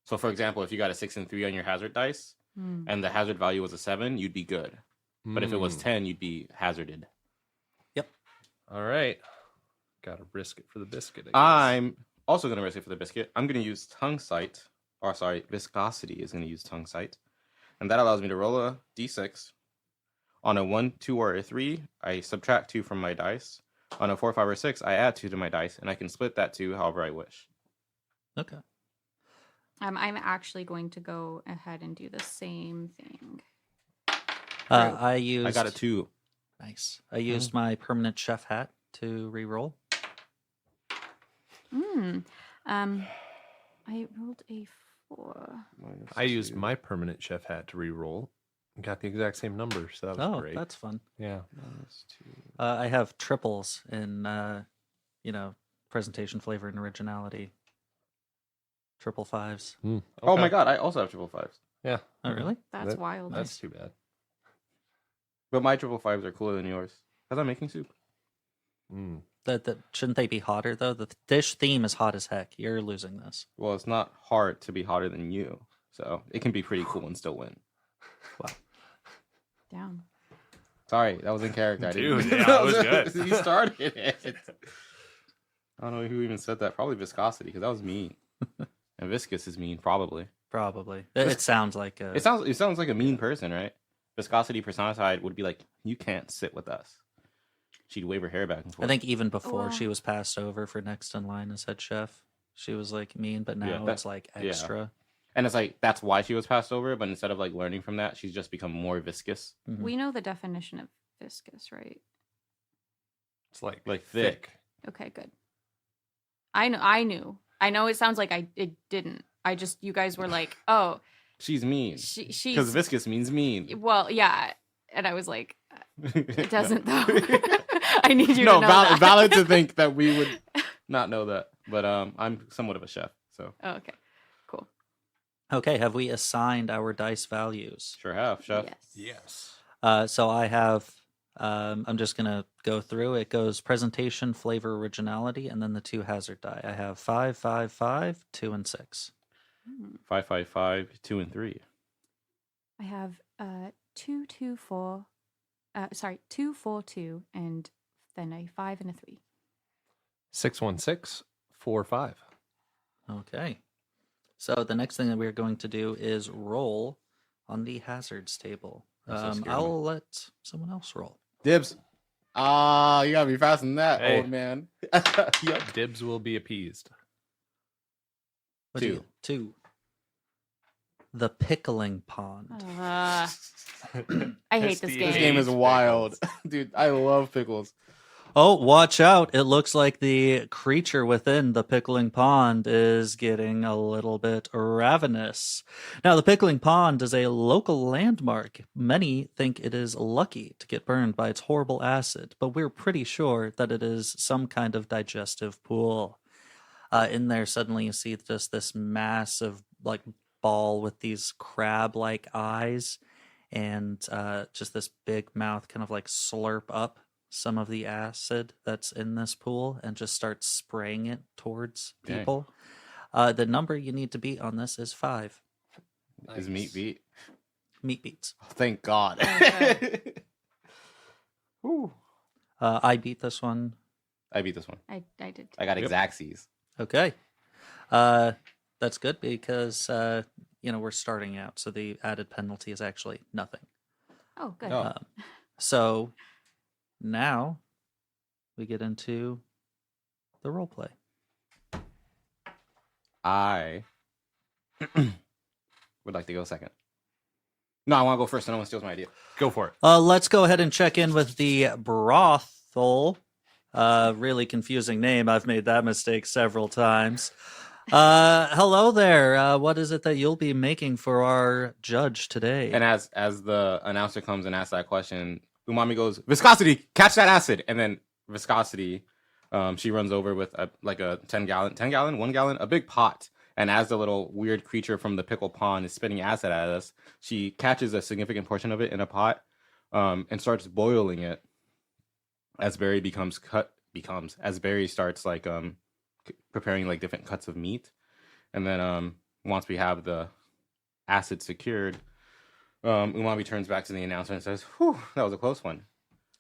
So, for example, if you got a 6 and 3 on your hazard dice, Hmm. and the hazard value was a 7, you'd be good. But if it was Mm. 10, you'd be hazarded. All right. Got to risk it for the biscuit. I guess. I'm also going to risk it for the biscuit. I'm going to use tongue sight, or sorry, viscosity is going to use tongue sight, and that allows me to roll a d6. On a 1, 2, or a 3, I subtract 2 from my dice. On a 4, 5, or 6, I add 2 to my dice, and I can split that 2 however I wish. Okay. I'm actually going to go ahead and do the same thing. I used. I got a 2. Nice. I used my permanent chef hat to re-roll. I rolled a 4. I used my permanent chef hat to re-roll and got the exact same number, so that was Oh, great. that's fun. Yeah. -2. I have triples in, presentation, flavor, and originality. Triple fives. Oh my god, I also have triple fives. Yeah. Oh, really? That's wild. That's too bad. But my triple fives are cooler than yours. Because I'm making soup. That shouldn't they be hotter though? The dish theme is hot as heck. You're losing this. Well, it's not hard to be hotter than you. So it can be pretty cool and still win. Wow. Down. Sorry, that was in character. Dude, yeah, that was good. You started it. I don't know who even said that. Probably viscosity, because that was mean. And viscous is mean, probably. Probably. It sounds like It sounds like a mean person, right? Viscosity personified would be like, you can't sit with us. She'd wave her hair back and forth. I think even before Well- she was passed over for next in line as head chef, she was like mean, but now it's like extra. And it's like, that's why she was passed over, but instead of like learning from that, she's just become more viscous. Mhm. We know the definition of viscous, right? It's like thick. Okay, good. I knew. I know it sounds like it didn't. You guys were like, oh, She's mean. she's Because viscous means mean. well, yeah. And I was like, it doesn't though. I need you to No, know that. valid to think that we would not know that. But I'm somewhat of a chef, so Oh, okay, cool. Okay, have we assigned our dice values? sure have, chef. Yes. Yes. So I have. I'm just gonna go through. It goes presentation, flavor, originality, and then the 2 hazard die. I have 5, 5, 5, 2, and 6. 5, 5, 5, 2, and 3. I have 2, 2, 4. Sorry, 2, 4, 2, and then a 5 and a 3. 616 45. Okay. So the next thing that we're going to do is roll on the hazards table. That's so scary. I'll let someone else roll. Dibs. You gotta be faster than that, Hey. old man. Yep. Dibs will be appeased. What do you- 2. The pickling pond. I hate this game. This game is wild. Dude, I love pickles. Oh, watch out. It looks like the creature within the pickling pond is getting a little bit ravenous. Now, the pickling pond is a local landmark. Many think it is lucky to get burned by its horrible acid, but we're pretty sure that it is some kind of digestive pool. In there, suddenly you see just this massive, like, ball with these crab-like eyes and just this big mouth kind of like slurp up some of the acid that's in this pool and just start spraying it towards Dang. people. The number you need to beat on this is 5. Is meat beat? Meat beats. Oh, thank God. Okay. Whew. I beat this one. I beat this one. I did. I got Yep. exactsies. Okay. That's good because, we're starting out. So the added penalty is actually nothing. Oh, good. Oh. So now we get into the role play. I would like to go second. No, I want to go first. No one steals my idea. Go for it. Let's go ahead and check in with the brothel. Really confusing name. I've made that mistake several times. Hello there. What is it that you'll be making for our judge today? And as the announcer comes and asks that question, Umami goes, "Viscosity, catch that acid!" And then Viscosity, she runs over with a 1 gallon, a big pot. And as the little weird creature from the pickle pond is spitting acid at us, she catches a significant portion of it in a pot, and starts boiling it. As Barry as Barry starts preparing like different cuts of meat, and then once we have the acid secured, Umami turns back to the announcer and says, "Whew, that was a close one."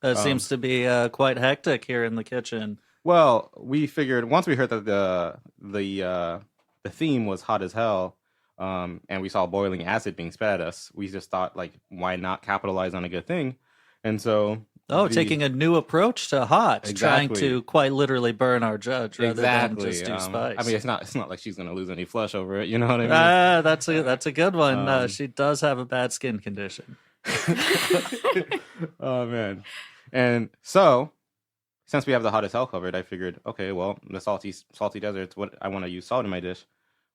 It seems to be quite hectic here in the kitchen. Well, we figured once we heard that the theme was hot as hell, and we saw boiling acid being spat at us, we just thought, like, why not capitalize on a good thing? And so, Taking a new approach to hot, trying Exactly. to quite literally burn our judge rather exactly. than just do spice. I mean, it's not like she's gonna lose any flesh over it. You know what I mean? That's a good one. Um, She does have a bad skin condition. Oh man! And so, since we have the hot as hell covered, I figured, okay, well, the salty deserts. What I want to use salt in my dish.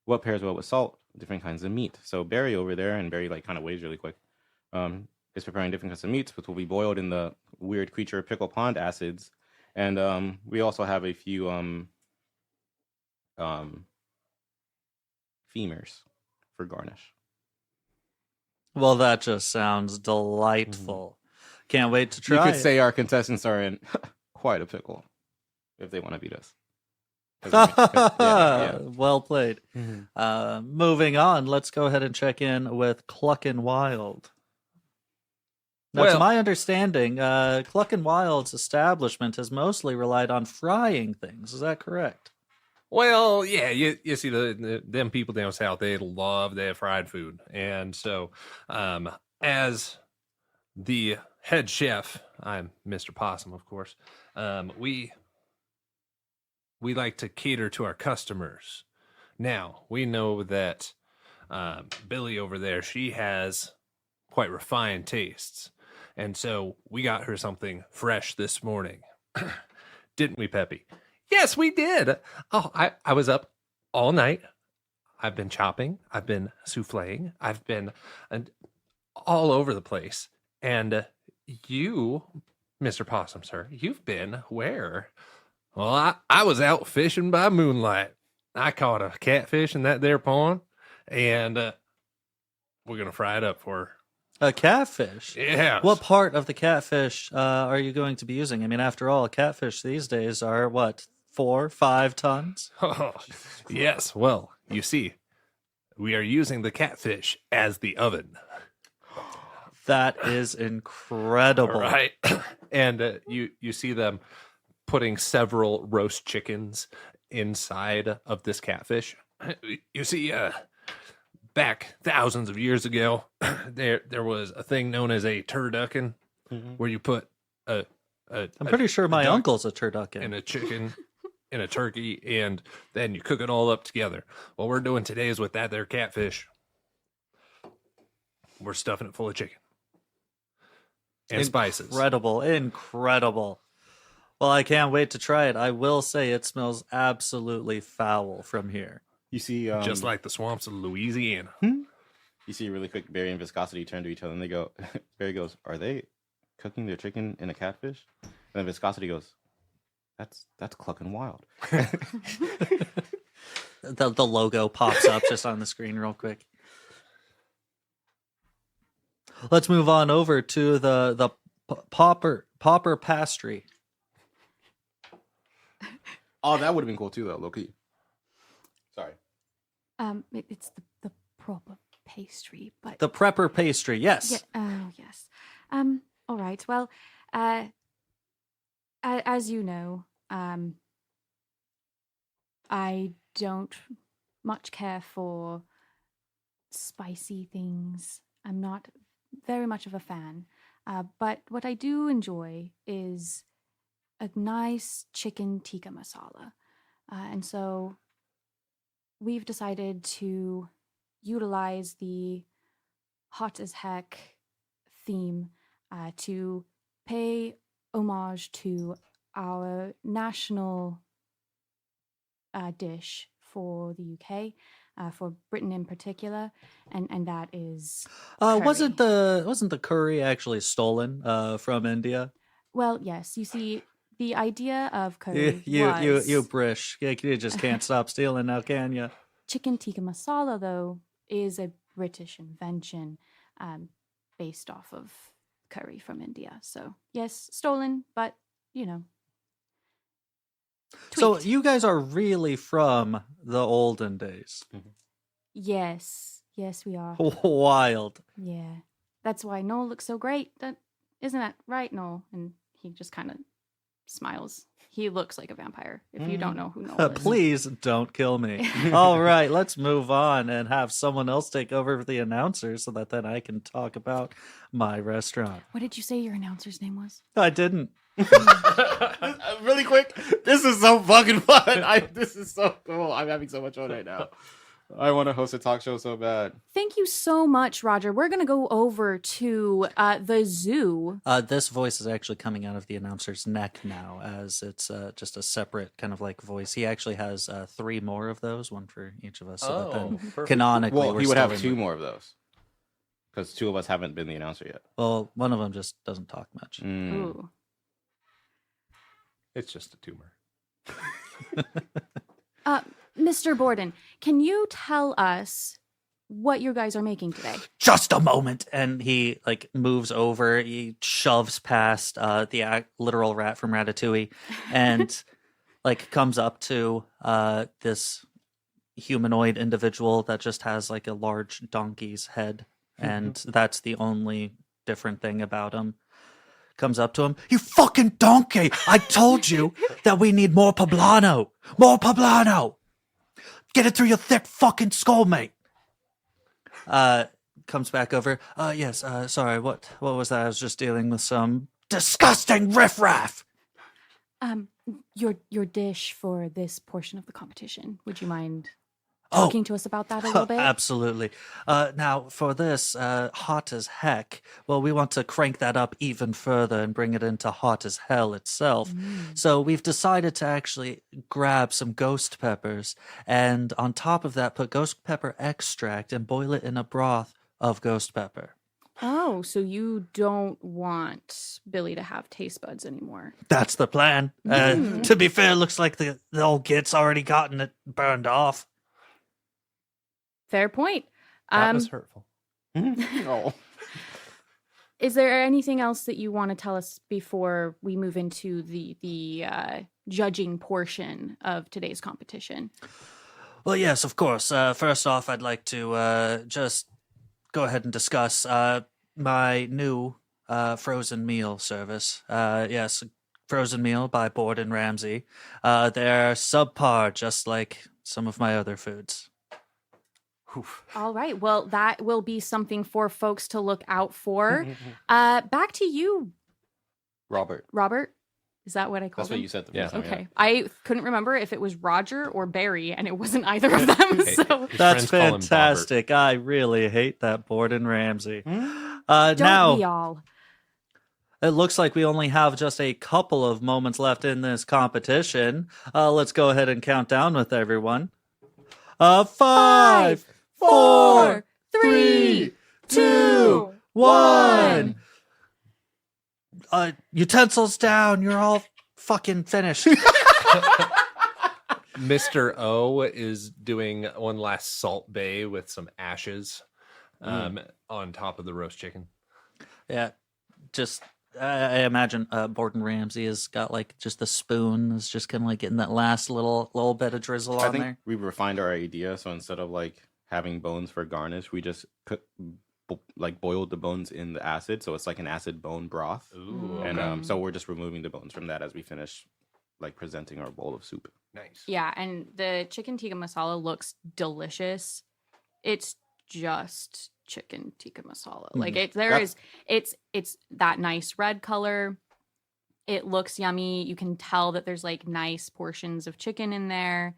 What pairs well with salt? different kinds of meat. So Barry over there, and Barry like kind of waves really quick, is preparing different kinds of meats, which will be boiled in the weird creature pickle pond acids, and we also have a few femurs for garnish. Well, that just sounds delightful. Can't wait to You try could it. say our contestants are in quite a pickle if they want to beat us. 'Cause Well played. Mhm. Moving on, let's go ahead and check in with Cluckin' Wild. Now, to Well- my understanding, Cluckin' Wild's establishment has mostly relied on frying things. Is that correct? Well, yeah, you see them people down south, they love their fried food. And so as the head chef, I'm Mr. Possum, of course, we like to cater to our customers. Now, we know that Billy over there, she has quite refined tastes. And so we got her something fresh this morning. Didn't we, Peppy? Yes, we did. Oh, I was up all night. I've been chopping. I've been souffleing. I've been all over the place. And you, Mr. Possum, sir, you've been where? Well, I was out fishing by moonlight. I caught a catfish in that there pond, and we're going to fry it up for her. A catfish? Yeah. What part of the catfish are you going to be using? I mean, after all, catfish these days are what, 4-5 tons? Oh, yes. Well, you see, we are using the catfish as the oven. That is incredible. Right. And you see them putting several roast chickens inside of this catfish. You see, back thousands of years ago, there was a thing known as a turducken, where you put I'm pretty sure my duck uncle's a turducken. and a chicken and a turkey, and then you cook it all up together. What we're doing today is with that there catfish, we're stuffing it full of chicken and spices. Incredible. Well, I can't wait to try it. I will say it smells absolutely foul from here. You see, Just like the swamps of Louisiana. you see really quick, Barry and Viscosity turn to each other and they go, Barry goes, "Are they cooking their chicken in a catfish?" And then Viscosity goes, That's Cluckin' Wild. The logo pops up just on the screen real quick. Let's move on over to the popper pastry. Oh, that would have been cool too, though, low key. Sorry. It's the proper pastry, but The prepper pastry, yes. yeah, oh yes. All right. Well, as you know, I don't much care for spicy things. I'm not very much of a fan. But what I do enjoy is a nice chicken tikka masala. And so we've decided to utilize the hot as heck theme to pay homage to our national dish for the UK, for Britain in particular, and that is Wasn't curry. the curry actually stolen from India? Well, yes. You see, the idea of You curry you was Brish. You just can't stop stealing now, can you? chicken tikka masala, though, is a British invention based off of curry from India. So yes, stolen, but you know. So tweaked. you guys are really from the olden days. Yes, we are. Wild. Yeah, that's why Noel looks so great. Isn't that right, Noel? And he just kind of smiles. He looks like a vampire. If you don't know who Noel is, Please don't kill me. All right, let's move on and have someone else take over for the announcer so that then I can talk about my restaurant. What did you say your announcer's name was? I didn't. Really quick, this is so fucking fun. This is so cool. I'm having so much fun right now. I want to host a talk show so bad. Thank you so much, Roger. We're going to go over to the zoo. This voice is actually coming out of the announcer's neck now, as it's just a separate kind of like voice. He actually has 3 more of those, one for each of us. So that then perfect. canonically, Well, we're he would still have in 2 the- more of those. Because 2 of us haven't been the announcer yet. Well, one of them just doesn't talk much. Ooh. It's just a tumor. Mr. Borden, can you tell us what you guys are making today? Just a moment, and he like moves over. He shoves past the literal rat from Ratatouille, and like comes up to this humanoid individual that just has like a large donkey's head, and that's the only different thing about him. Comes up to him. You fucking donkey! I told you that we need more poblano. More poblano. Get it through your thick fucking skull, mate. Comes back over. Yes. Sorry. What was that? I was just dealing with some disgusting riffraff. Your dish for this portion of the competition. Would you mind Oh. talking to us about that a little bit? Absolutely. Now, for this, hot as heck, well, we want to crank that up even further and bring it into hot as hell itself. So we've decided to actually grab some ghost peppers and on top of that, put ghost pepper extract and boil it in a broth of ghost pepper. Oh, so you don't want Billy to have taste buds anymore? That's the plan. To be fair, looks like the old git's already gotten it burned off. Fair point. That was hurtful. Oh. Is there anything else that you want to tell us before we move into the judging portion of today's competition? Well, yes, of course. First off, I'd like to just go ahead and discuss my new frozen meal service. Yes, frozen meal by Borden Ramsay. They're subpar, just like some of my other foods. All right. Well, that will be something for folks to look out for. Back to you, Robert. Robert. Is that what I called That's what him? you said the Yeah. first time. Okay. I couldn't remember if it was Roger or Barry, and it wasn't either of them. Hey, So his That's friends call him Bobbert. fantastic. I really hate that Borden Ramsay. don't Now, we all? it looks like we only have just a couple of moments left in this competition. Let's go ahead and count down with everyone. 5, 4, 3, 2, 1. Utensils down. You're all fucking finished. Mr. O is doing one last salt bay with some ashes on top of the roast chicken. Yeah, just I imagine Borden Ramsay has got like just the spoon is just kind of like getting that last little bit of drizzle I on think there. we refined our idea. So instead of like having bones for garnish, we just boiled the bones in the acid. So it's like an acid bone broth. Ooh, And so we're just removing the bones from that as we finish like presenting our bowl of soup. nice. Yeah, and the chicken tikka masala looks delicious. It's just chicken tikka masala. Like it's that nice red color. It looks yummy. You can tell that there's like nice portions of chicken in there.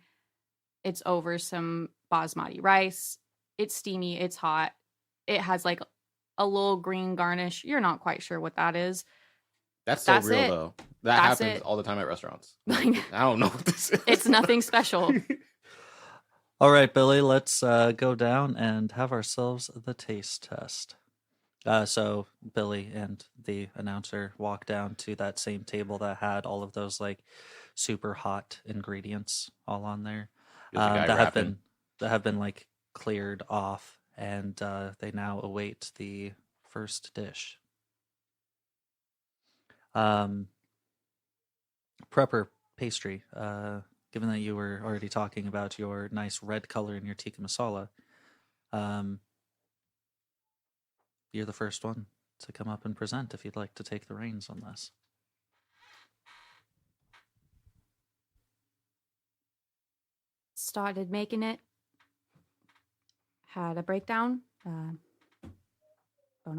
It's over some basmati rice. It's steamy, it's hot. It has like a little green garnish. You're not quite sure what that is. That's so That's real it. though. That That's happens it. all the time at restaurants. Like, I don't know what this is. it's nothing special. All right, Billy, let's go down and have ourselves the taste test. So Billy and the announcer walk down to that same table that had all of those like super hot ingredients all on there There's a guy rapping. that have been like cleared off, and they now await the first dish. Prepper pastry. Given that you were already talking about your nice red color in your tikka masala, you're the first one to come up and present if you'd like to take the reins on this. Started making it. Had a breakdown. Bon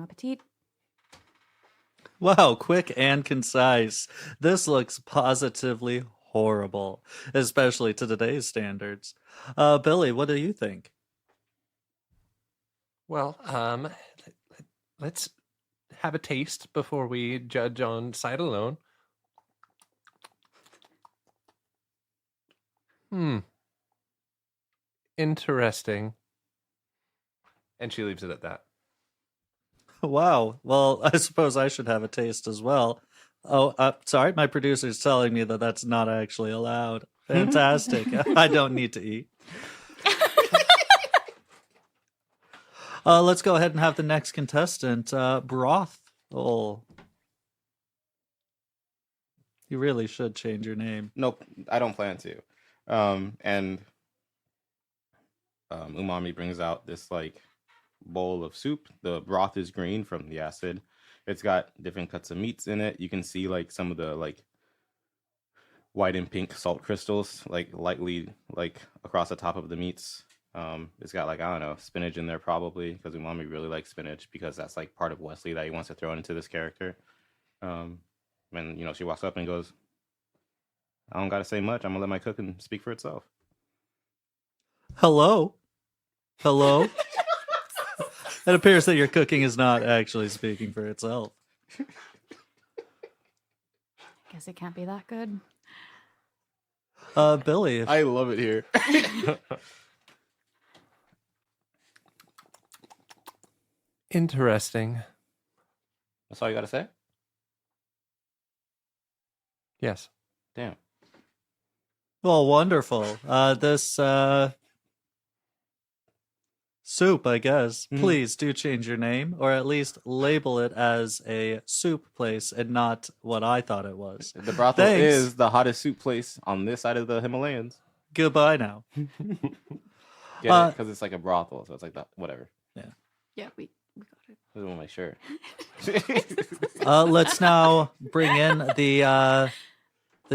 appetit. Wow, quick and concise. This looks positively horrible, especially to today's standards. Billy, what do you think? Well, let's have a taste before we judge on sight alone. Interesting. And she leaves it at that. Wow. Well, I suppose I should have a taste as well. Oh, sorry. My producer's telling me that that's not actually allowed. Fantastic. I don't need to eat. Let's go ahead and have the next contestant, Broth. Oh, you really should change your name. Nope, I don't plan to. And Umami brings out this like bowl of soup. The broth is green from the acid. It's got different cuts of meats in it. You can see like some of the like white and pink salt crystals like lightly like across the top of the meats. It's got like, I don't know, spinach in there probably because Umami really likes spinach because that's like part of Wesley that he wants to throw into this character. And you know, she walks up and goes, I don't gotta say much. I'm gonna let my cooking speak for itself. Hello? Hello? It appears that your cooking is not actually speaking for itself. Guess it can't be that good. Billy. I love it here. Interesting. That's all you gotta say? Yes. Damn. Well, wonderful. This soup, I guess. Please do change your name, or at least label it as a soup place and not what I thought it was. The brothel Thanks. is the hottest soup place on this side of the Himalayas. Goodbye now. Get it? Because it's like a brothel, so it's like that. Whatever. Yeah, we got it. I just want to make sure. Let's now bring in the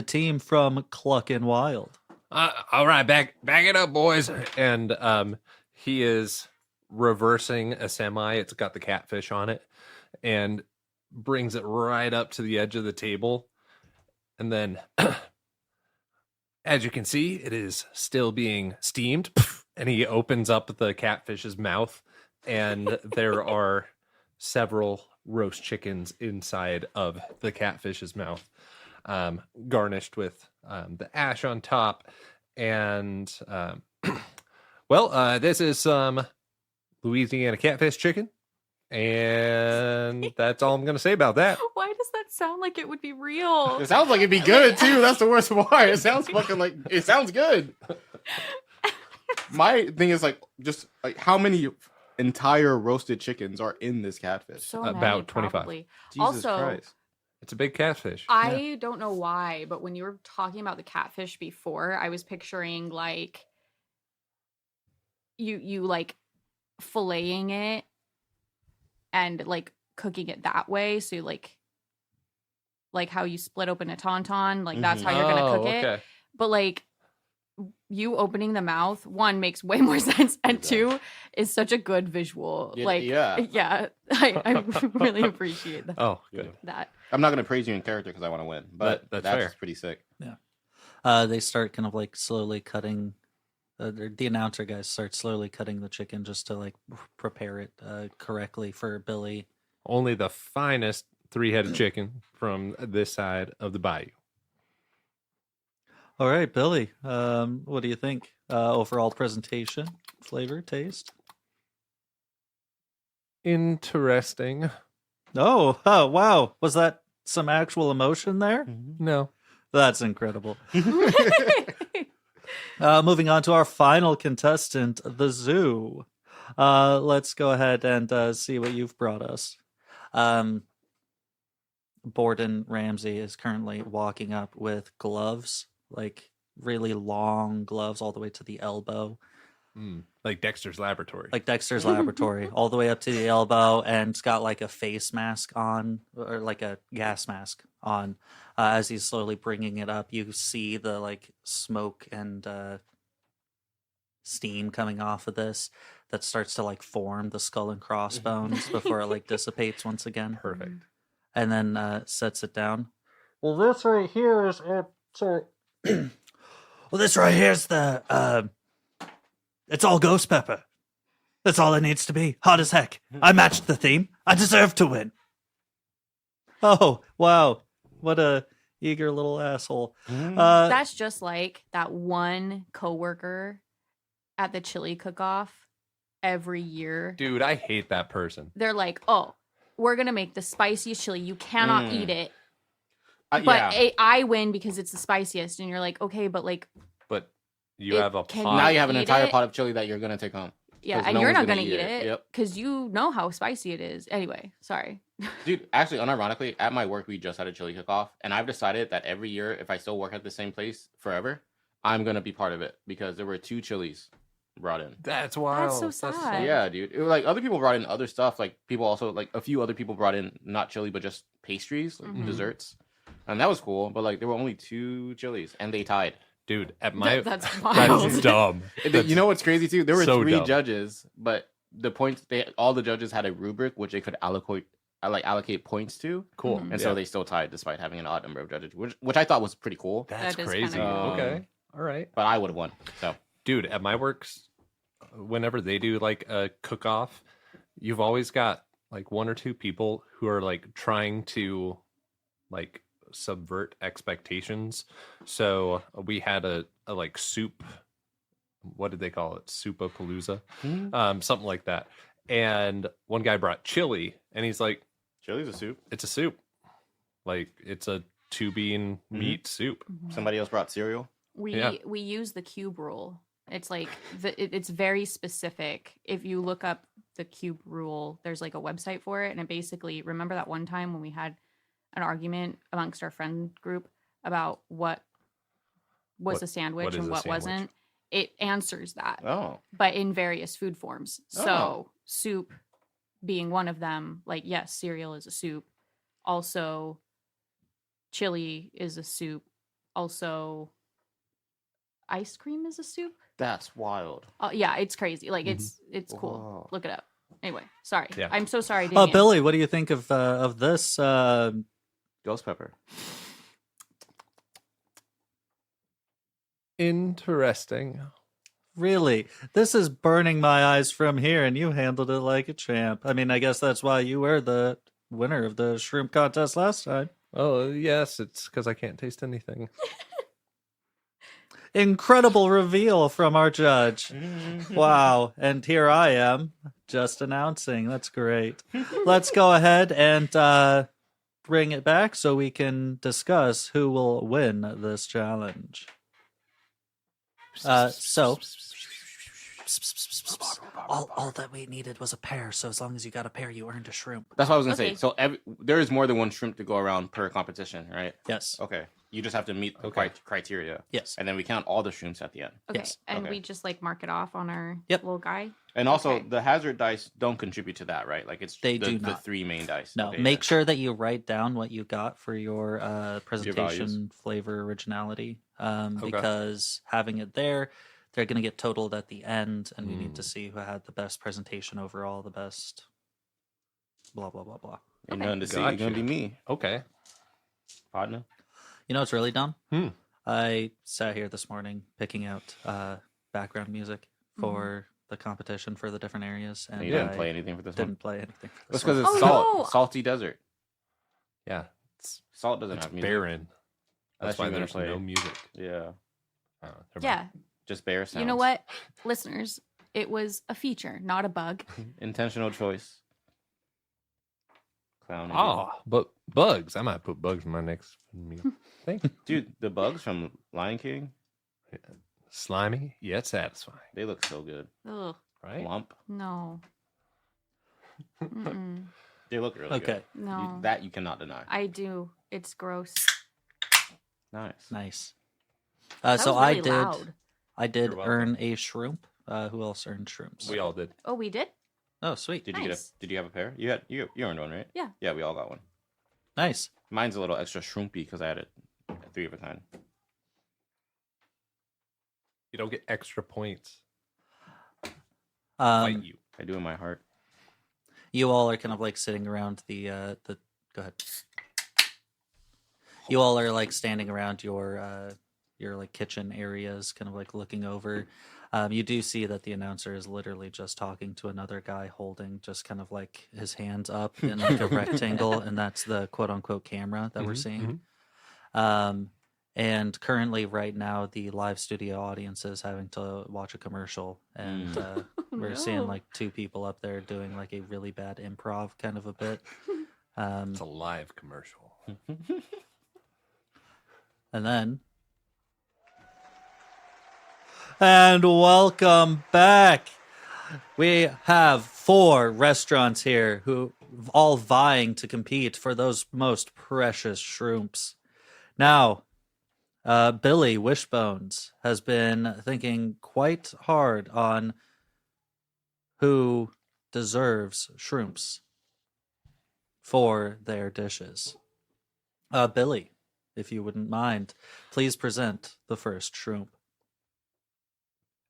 team from Cluck and Wild. All right, back it up, boys. And he is reversing a semi. It's got the catfish on it, and brings it right up to the edge of the table. And then, as you can see, it is still being steamed. And he opens up the catfish's mouth, and there are several roast chickens inside of the catfish's mouth, garnished with the ash on top. And well, this is some Louisiana catfish chicken, and that's all I'm going to say about that. Why does that sound like it would be real? It sounds like it'd be good too. That's the worst part. It sounds fucking like it sounds good. My thing is like just like how many entire roasted chickens are in this catfish? So About many, 25. probably. Jesus Also, Christ. It's a big catfish. I don't know why, but when you were talking about the catfish before, I was picturing like you like filleting it and like cooking it that way. So like how you split open a tauntaun, like that's how you're gonna cook it. But like you opening the mouth, one makes way more sense, and two is such a good visual. Yeah. I really appreciate that. Oh, good. That I'm not gonna praise you in character because I want to win, but That's that's fair. pretty sick. They start kind of like slowly cutting. The announcer guys start slowly cutting the chicken just to like prepare it correctly for Billy. Only the finest three-headed chicken from this side of the bayou. All right, Billy. What do you think? Overall presentation, flavor, taste. Interesting. Oh, wow! Was that some actual emotion there? No. That's incredible. Moving on to our final contestant, the zoo. Let's go ahead and see what you've brought us. Borden Ramsey is currently walking up with gloves, like really long gloves all the way to the elbow. Like Dexter's Laboratory. Like Dexter's Laboratory, all the way up to the elbow, and it's got like a face mask on, or like a gas mask on. As he's slowly bringing it up, you see the like smoke and steam coming off of this that starts to like form the skull and crossbones before it like dissipates once again. Perfect. And then sets it down. Well, this right here is sorry. Well, this right here is the it's all ghost pepper. That's all it needs to be. Hot as heck. I matched the theme. I deserve to win. Oh, wow. What a eager little asshole. That's just like that one coworker at the chili cook-off every year. Dude, I hate that person. They're like, "Oh, we're gonna make the spiciest chili. You cannot eat it, but yeah. I win because it's the spiciest." And you're like, "Okay, but like, But you It have a can pot. Now you have an eat entire it? pot of chili that you're gonna take home. yeah," 'Cause and no you're one's not gonna gonna eat eat it. it Yep. because you know how spicy it is. Anyway, sorry. Dude, actually, unironically, at my work, we just had a chili cook-off, and I've decided that every year, if I still work at the same place forever, I'm gonna be part of it because there were 2 chilies brought in. That's wild. so sad. Yeah, dude. It was like other people brought in other stuff. Like people also like a few other people brought in not chili but just pastries, like Mhm. desserts, and that was cool. But like there were only 2 chilies, and they tied. Dude, at my That's that's wild. dumb. You know what's crazy too? There were so 3 dumb. judges, but the points all the judges had a rubric which they could allocate points to, Cool. Mhm. and so they still tied despite having an odd number of judges, which I thought was pretty cool. That's That is crazy. kinda cool. Okay. All right. But I would have won. So Dude, at my works, whenever they do like a cook off, you've always got like 1 or 2 people who are like trying to like subvert expectations. So we had a like soup. What did they call it? Soupapalooza, something like that. And one guy brought chili, and he's like, chili's a soup. "It's a soup. Like it's a 2-bean meat soup." Somebody else brought cereal. Yeah. We use the cube rule. It's like it's very specific. If you look up the cube rule, there's like a website for it, and it basically, remember that one time when we had an argument amongst our friend group about what was What- a sandwich what is and a what sandwich? wasn't? It answers that, Oh, but in various food forms. So Oh. soup being one of them. Like, yes, cereal is a soup. Also, chili is a soup. Also, ice cream is a soup. that's wild. Yeah, it's crazy. Like Mhm. it's cool. Whoa. Look it up. Anyway, sorry. Yeah. I'm so sorry, Damien. Billy, what do you think of this? Ghost pepper. Interesting. Really, this is burning my eyes from here, and you handled it like a champ. I mean, I guess that's why you were the winner of the shrimp contest last time. Oh yes, it's because I can't taste anything. Incredible reveal from our judge. Wow. And here I am just announcing. That's great. Let's go ahead and bring it back so we can discuss who will win this challenge. So all that we needed was a pair. So as long as you got a pair, you earned a shrimp. That's what I was gonna Okay. say. So there is more than one shrimp to go around per competition, right? Yes. Okay. You just have to meet the Okay. criteria, Yes. and then we count all the shrimps at the end. Okay. Yes. And Okay. we just like mark it off on our Yep. little guy. And also, Okay. the hazard dice don't contribute to that, right? Like it's They the, do the not. 3 main dice. No, Okay, make yeah. sure that you write down what you got for your presentation, values. flavor, originality, Okay. because having it there, they're going to get totaled at the end, and we need to Mm. see who had the best presentation overall, the best blah, blah, blah, blah. Ain't Okay. nothing to see. It's gonna Gotcha. be me, Okay. partner. You know what's really dumb? Hmm. I sat here this morning picking out background music for the competition for the different areas, and And you didn't I play anything for this didn't one. play anything for That's this one. because it's Oh, salt, no! salty desert. Yeah. It's Salt doesn't have music. barren. Unless That's why you're gonna there's play. no music. Yeah, Oh, never mind. Yeah. just bare sounds. You know what, listeners? It was a feature, not a bug. Intentional choice. Clown. again. Oh, but bugs. I might put bugs in my next meal. thing. Dude, the bugs from Lion King, Slimy yet satisfying. they look so good. Ugh, Right? Lump. no. Mm-mm. They look really Okay, good. No. That you cannot deny. I do. It's gross. Nice. nice. That So was really I did. loud. I did You're welcome. earn a shrimp. Who else earned shrimps? We all did. Oh, we did? Oh, sweet. Did you get Nice. a? Did you have a pair? You earned one, right? Yeah. Yeah, we all got one. Nice. Mine's a little extra shrimpy because I had it 3 of a kind. You don't get extra points. Um, Fight you. I do in my heart. you all are kind of like sitting around the. Go ahead. You all are like standing around your like kitchen areas, kind of like looking over. You do see that the announcer is literally just talking to another guy holding just kind of like his hands up in like a rectangle, and that's the quote unquote camera that we're seeing. And currently, right now, the live studio audience is having to watch a commercial, and we're seeing no. like two people up there doing like a really bad improv kind of a bit. It's a live commercial. And then. And welcome back. We have 4 restaurants here who all vying to compete for those most precious shrooms. Now, Billy Wishbones has been thinking quite hard on who deserves shrooms for their dishes. Billy, if you wouldn't mind, please present the first shroom.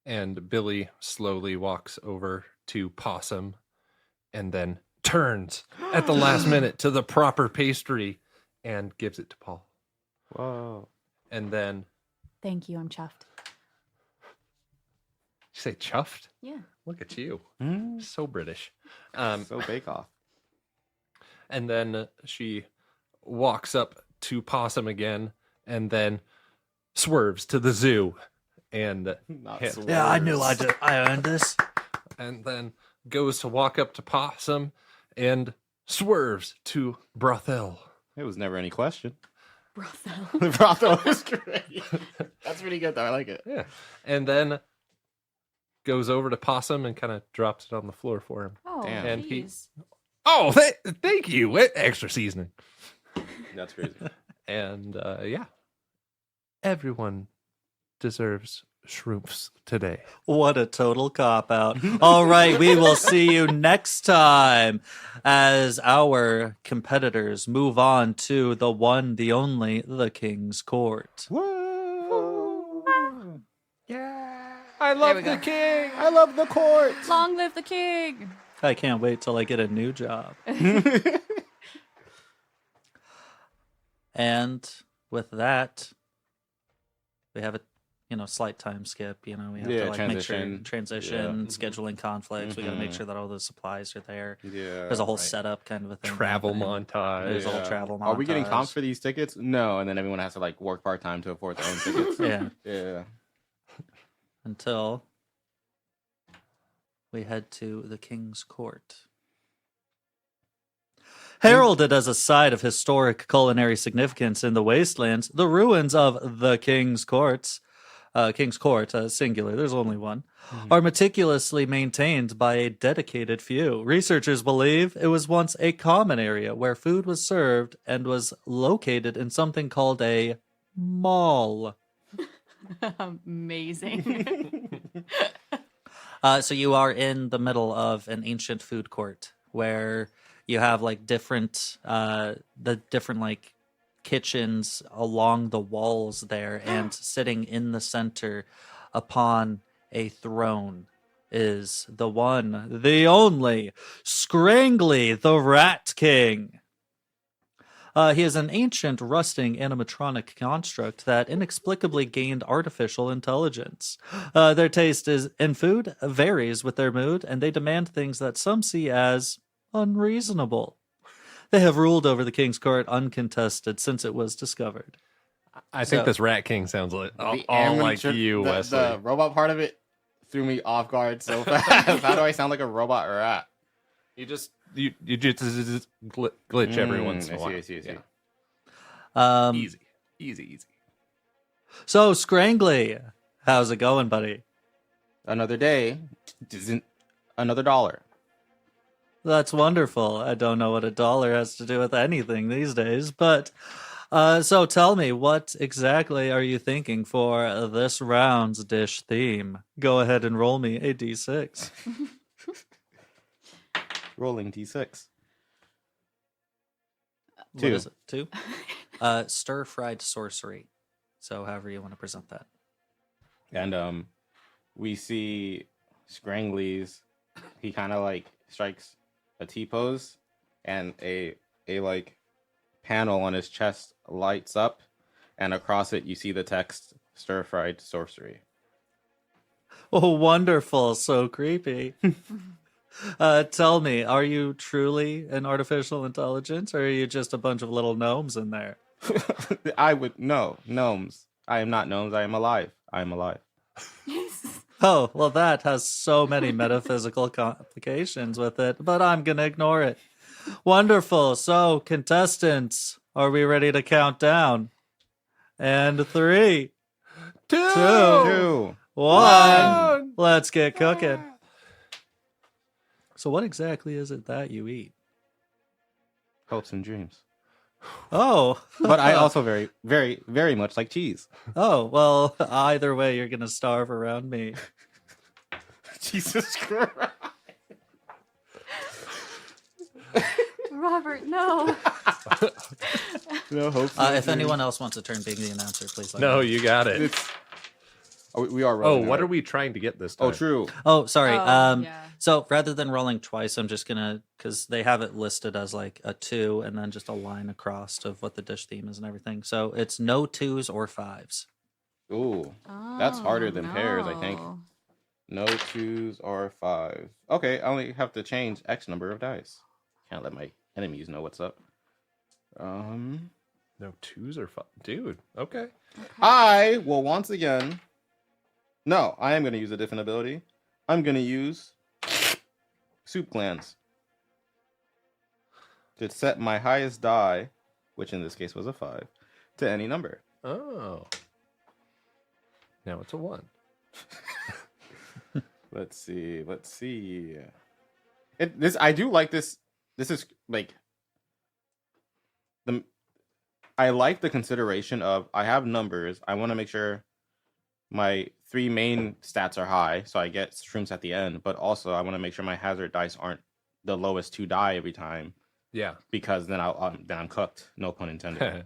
And Billy slowly walks over to Possum and then turns at the last minute to the proper pastry and gives it to Paul. Whoa. And then, Thank you. I'm chuffed. you say chuffed? Yeah. Look at you. Mm. So British. So Bake Off. And then she walks up to Possum again and then swerves to the zoo and Not hit- swerves. Yeah, I knew I earned this. and then goes to walk up to Possum and swerves to Brothel. It was never any question. Brothel. The brothel was great. That's pretty good, though. I like it. Yeah. And then goes over to Possum and kind of drops it on the floor for him. Oh, Damn. And he- jeez. Oh, thank you. Extra seasoning. That's crazy. And yeah, everyone deserves shroomps today. What a total cop out. All right, we will see you next time as our competitors move on to the one, the only, the King's Court. Whoa. Yeah. I There love we the go. king. I love the court. Long live the king. I can't wait till I get a new job. And with that, we have a slight time skip. We have Yeah, to like make sure transition. transition, Yeah. scheduling conflicts. We got to make Mhm. sure that all the supplies are there. Yeah. There's a whole right. setup kind of a thing. Travel happening. montage. There's a whole travel Are we getting montage. comps for these tickets? No, and then everyone has to like work part time to afford their own tickets. Yeah, Yeah. until we head to the King's Court. Heralded as a site of historic culinary significance in the wastelands, the ruins of the King's Court, singular, there's only one, are meticulously maintained by a dedicated few. Researchers believe it was once a common area where food was served and was located in something called a mall. Amazing. So you are in the middle of an ancient food court where you have like different like kitchens along the walls there, and sitting in the center upon a throne is the one, the only, Scrangly the Rat King. He is an ancient, rusting animatronic construct that inexplicably gained artificial intelligence. Their taste in food varies with their mood, and they demand things that some see as unreasonable. They have ruled over the King's Court uncontested since it was discovered. I think So- this Rat King sounds like The all like amateur- you, the, Wesley. The robot part of it threw me off guard so fast. How do I sound like a robot rat? You just glitch every once in a while. I see. Yeah. Um, Easy. So, Scrangly, how's it going, buddy? Another day isn't another dollar. That's wonderful. I don't know what a dollar has to do with anything these days, but so tell me, what exactly are you thinking for this round's dish theme? Go ahead and roll me a d6. Rolling D6. What Two. is it? 2? Stir-fried sorcery. So however you want to present that. And we see Scrangly's. He kind of like strikes a T pose, and a like panel on his chest lights up, and across it you see the text "Stir fried sorcery." Oh, wonderful. So creepy. Tell me, are you truly an artificial intelligence, or are you just a bunch of little gnomes in there? I would no gnomes. I am not gnomes. I am alive. I am alive. Oh, well, that has so many metaphysical complications with it, but I'm going to ignore it. Wonderful. So, contestants, are we ready to count down? And 3, 2, Two. 1. Let's get cooking. So, what exactly is it that you eat? Hopes and dreams. Oh, But I also very, very, very much like cheese. oh, well, either way, you're going to starve around me. Jesus Christ. Robert, no. No hopes. If anyone else wants to turn being the announcer, please let me No, know. you got it. It's. Oh, we are Oh, rolling. what right? are we trying to get this time? Oh, true. Oh, sorry. Oh, yeah. So rather than rolling twice, I'm just gonna, because they have it listed as like a 2 and then just a line across of what the dish theme is and everything. So it's no 2s or 5s. Ooh, that's harder than pairs, I think. No 2s or 5s. Okay, I only have to change X number of dice. Can't let my enemies know what's up. No 2s or 5. Dude, okay. I will once again. No, I am going to use a different ability. I'm going to use soup glands to set my highest die, which in this case was a 5, to any number. Oh. Now it's a 1. Let's see. Let's see. I do like this. This is like I like the consideration of I have numbers. I want to make sure my 3 main stats are high, so I get shrooms at the end. But also, I want to make sure my hazard dice aren't the lowest 2 die every time, Yeah. because then I'm cooked. No pun intended.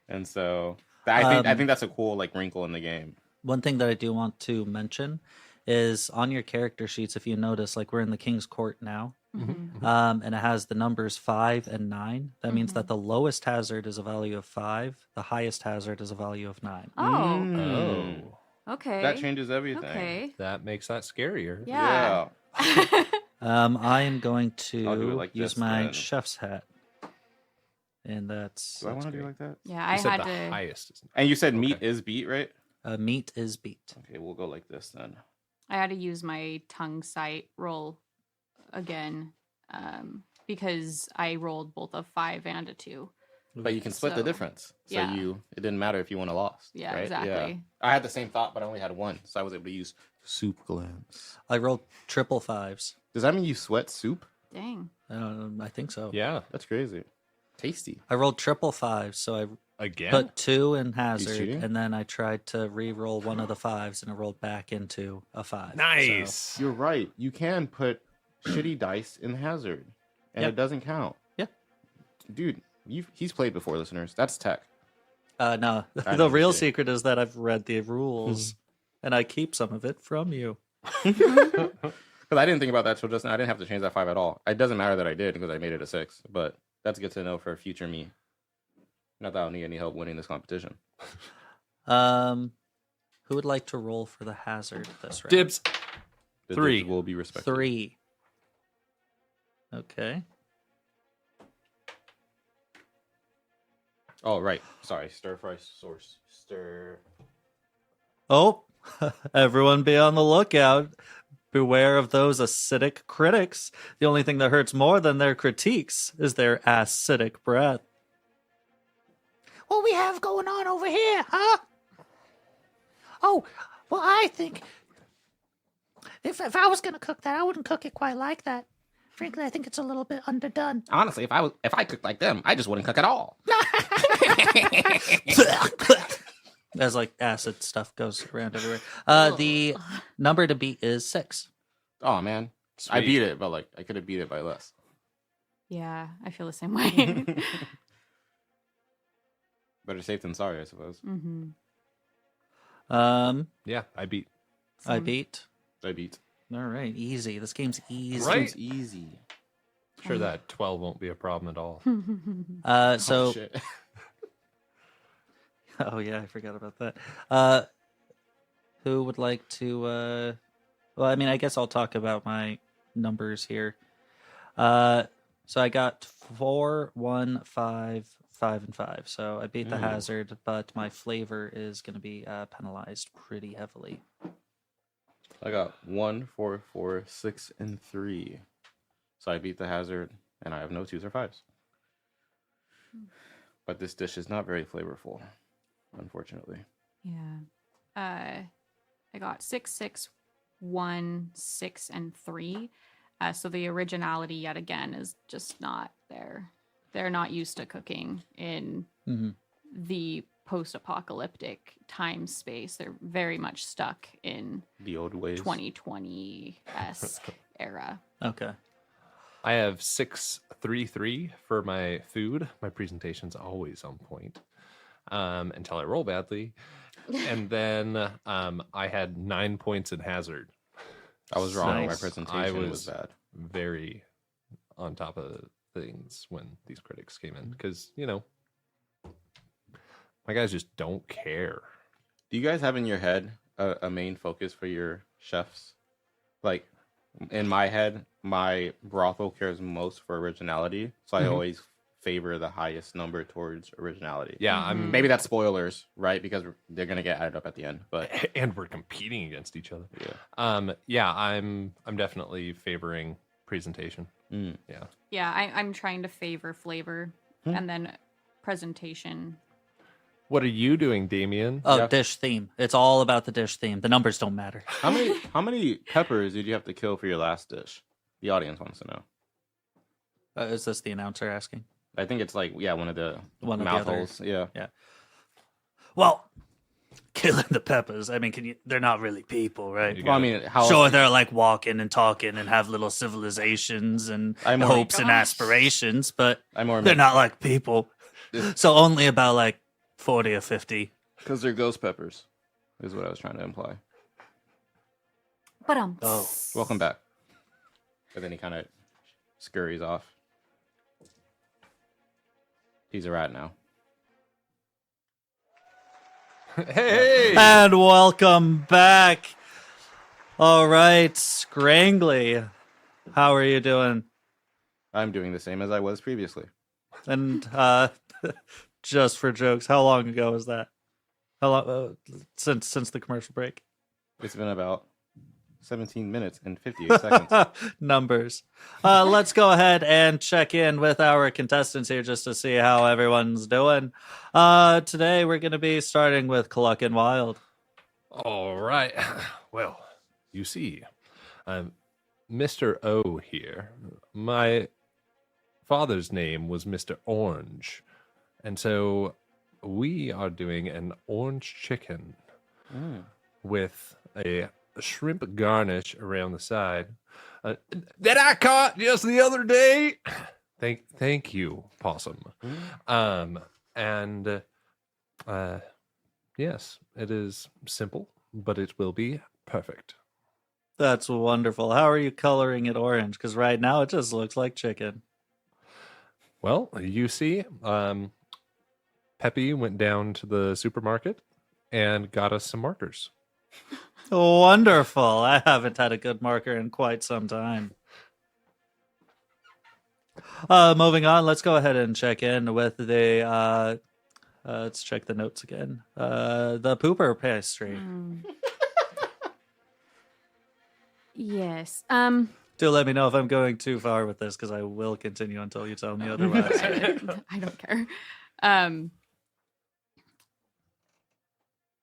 And so I think that's a cool like wrinkle in the game. One thing that I do want to mention is on your character sheets, if you notice, like we're in the King's Court now, and it has the numbers 5 and 9. That means that the lowest hazard is a value of 5, the highest hazard is a value of 9. Oh, Oh. okay. That changes everything. Okay. That makes that scarier. Yeah. I am going I'll do it to like use this my then. chef's hat. And that's. Do I want to great. do like that? Yeah, You I said had the to. highest. Isn't it? And you said meat Okay. is beat, right? Meat is beat. Okay, we'll go like this then. I had to use my tongue sight roll again because I rolled both a 5 and a 2. But you can split the So, difference. So yeah. it didn't matter if you won or lost. Yeah, right? exactly. I had the same thought, but I only had 1, so I was able to use soup glands. I rolled triple 5s. Does that mean you sweat soup? Dang. I think so. Yeah. That's crazy. Tasty. I rolled triple 5s, so I Again. put 2 in hazard, cheating? and then I tried to re-roll one of the 5s, and it rolled back into a 5. Nice. You're right. You can put shitty dice in hazard, and Yep. it doesn't count. Yeah. Dude, he's played before, listeners. That's tech. No, I the know real you did. secret is that I've read the rules, and I keep some of it from you. Because I didn't think about that till just now. I didn't have to change that 5 at all. It doesn't matter that I did because I made it a 6, but that's good to know for future me. Not that I'll need any help winning this competition. Who would like to roll for the hazard this round? Dibs. The 3. dibs will be respected. 3. Okay. Oh, right. Sorry. Stir fry sauce. Stir. Oh, everyone be on the lookout. Beware of those acidic critics. The only thing that hurts more than their critiques is their acidic breath. What we have going on over here, huh? Oh, well, I think if I was gonna cook that, I wouldn't cook it quite like that. Frankly, I think it's a little bit underdone. Honestly, if I cooked like them, I just wouldn't cook at all. As like acid stuff goes around everywhere. The number to beat is 6. Oh man, I Sweet. beat it, but like I could have beat it by less. Yeah, I feel the same way. Better safe than sorry, I suppose. Mm-hmm. Yeah, I beat. I beat. I beat. All right, easy. This game's easy. Right. It's easy. Sure that 12 won't be a problem at all. So, Oh, shit. oh yeah, I forgot about that. who would like to? Well, I mean, I guess I'll talk about my numbers here. So I got 4, 1, 5, 5, and 5. So I beat the Ooh. hazard, but my flavor is going to be penalized pretty heavily. I got 1, 4, 4, 6, and 3. So I beat the hazard, and I have no 2s or 5s. But this dish is not very flavorful, unfortunately. Yeah. I got 6, 6, 1, 6, and 3. So the originality yet again is just not there. They're not used to cooking in the post-apocalyptic time space. They're very much stuck in The old ways. 2020-esque era. Okay. I have 633 for my food. My presentation's always on point until I roll badly. And then I had 9 points in hazard. I was wrong. My Nice. presentation was bad. Very on top of things when these critics came in because, you know, my guys just don't care. Do you guys have in your head a main focus for your chefs? Like, in my head, my brothel cares most for originality, so I always favor the highest number towards originality. Yeah, I'm Maybe that's spoilers, right? Because they're gonna get added up at the end. But and we're competing against each other. yeah, Yeah, I'm definitely favoring presentation. Mm. Yeah. Yeah, I'm trying to favor flavor and then presentation. What are you doing, Damien? Oh, Yeah. dish theme. It's all about the dish theme. The numbers don't matter. how many peppers did you have to kill for your last dish? The audience wants to know. Is this the announcer asking? I think it's like one of the One of the mouth other- holes. Yeah. Well, killing the peppers. I mean, they're not really people, right? You Well, I got mean, how Sure, they're like walking and talking and have little civilizations and I'm more- hopes and aspirations, but I'm more they're not like people. So only about like 40 or 50. because they're ghost peppers, is what I was trying to imply. But Oh. Welcome back. But then he kind of scurries off. He's a rat now. Hey! And welcome back. All right, Scrangly. How are you doing? I'm doing the same as I was previously. And just for jokes, how long ago was that? How long since the commercial break? It's been about 17 minutes and 58 seconds. Numbers. Let's go ahead and check in with our contestants here just to see how everyone's doing. Today we're going to be starting with Cluck and Wild. All right. Well, you see, Mr. O here. My father's name was Mr. Orange. And so we are doing an orange chicken with a shrimp garnish around the side that I caught just the other day. Thank you, Possum. And yes, it is simple, but it will be perfect. That's wonderful. How are you coloring it orange? Because right now it just looks like chicken. Well, you see, Peppy went down to the supermarket and got us some markers. Wonderful. I haven't had a good marker in quite some time. Moving on, let's go ahead and check in with the let's check the notes again. The pooper pastry. Yes. Do let me know if I'm going too far with this because I will continue until you tell me otherwise. I don't care.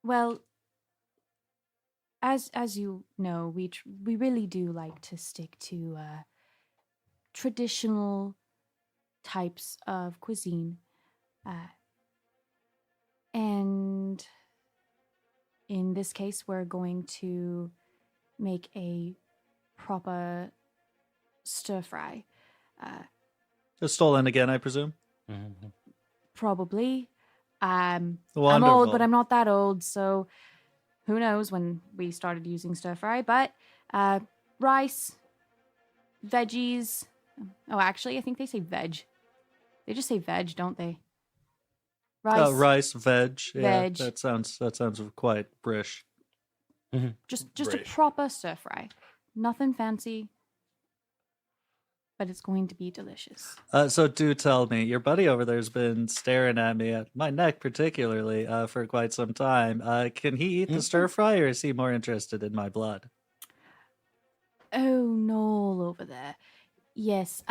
Well, as you know, we really do like to stick to traditional types of cuisine, and in this case, we're going to make a proper stir fry. Just stolen again, I presume. Probably. I'm Wonderful. old, but I'm not that old, so who knows when we started using stir fry. But rice, veggies. Oh, actually, I think they say veg. They just say veg, don't they? Rice. Rice, veg. Yeah, Veg. that sounds quite British. Just a British. proper stir fry. Nothing fancy, but it's going to be delicious. So do tell me, your buddy over there's been staring at me, at my neck particularly, for quite some time. Can he eat the stir fry, or is he more interested in my blood? Oh, Noel over there. Yes,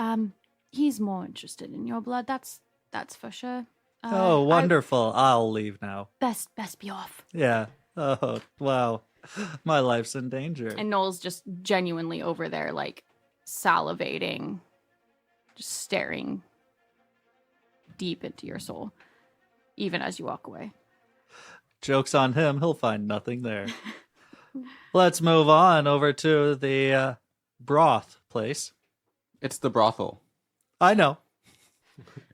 he's more interested in your blood. That's for sure. Oh, wonderful. I'll leave now. Best be off. Yeah. Oh, wow. My life's in danger. And Noel's just genuinely over there, like salivating, just staring deep into your soul, even as you walk away. Joke's on him. He'll find nothing there. Let's move on over to the broth place. It's the brothel. I know.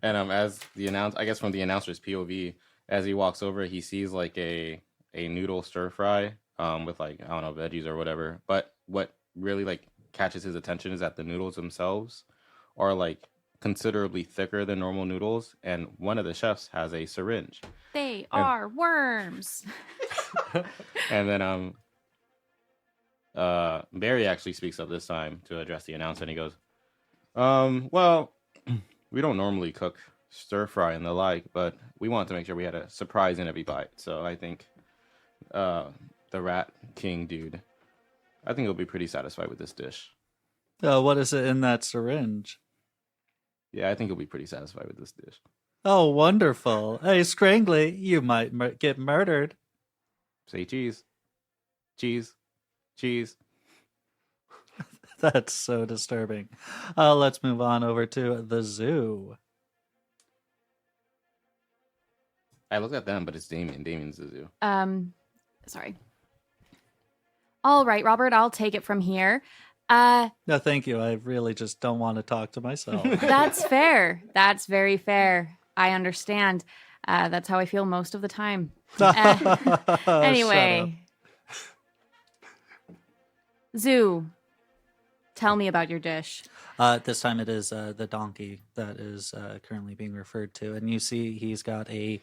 And as I guess from the announcer's POV, as he walks over, he sees like a noodle stir fry with like, I don't know, veggies or whatever. But what really like catches his attention is that the noodles themselves are like considerably thicker than normal noodles, and one of the chefs has a syringe. They are worms. And then Barry actually speaks up this time to address the announcer, and he goes, well, we don't normally cook stir fry and the like, but we wanted to make sure we had a surprise in every bite. So I think the Rat King dude, I think he'll be pretty satisfied with this dish. What is it in that syringe? Yeah, I think he'll be pretty satisfied with this dish. Oh, wonderful. Hey, Scrangley, you might get murdered. Say cheese. Cheese. Cheese. That's so disturbing. Let's move on over to the zoo. I looked at them, but it's Damien. Damien's the zoo. Sorry. All right, Robert, I'll take it from here. No, thank you. I really just don't want to talk to myself. That's fair. That's very fair. I understand. That's how I feel most of the time. Anyway. Zoo, tell me about your dish. This time it is the donkey that is currently being referred to. And you see he's got a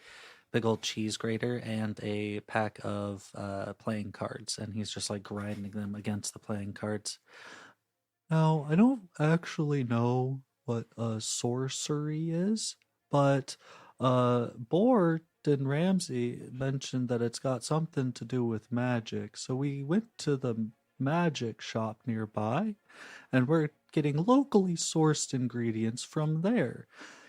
big old cheese grater and a pack of playing cards. And he's just like grinding them against the playing cards. Now, I don't actually know what sorcery is, but Bord and Ramsey mentioned that it's got something to do with magic. So we went to the magic shop nearby, and we're getting locally sourced ingredients from there.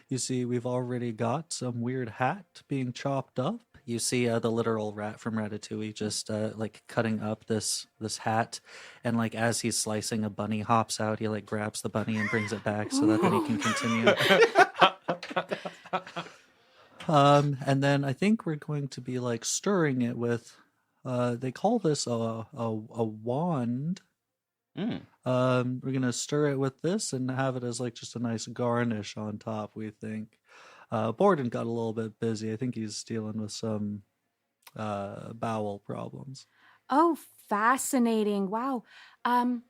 You see, we've already got some weird hat being chopped up. You see the literal rat from Ratatouille just like cutting up this hat, and like as he's slicing, a bunny hops out. He like grabs the bunny and brings it back so that then he can continue. And then I think we're going to be like stirring it with they call this a wand. We're gonna stir it with this and have it as like just a nice garnish on top, we think. Borden got a little bit busy. I think he's dealing with some bowel problems. Oh, fascinating. Wow. I'm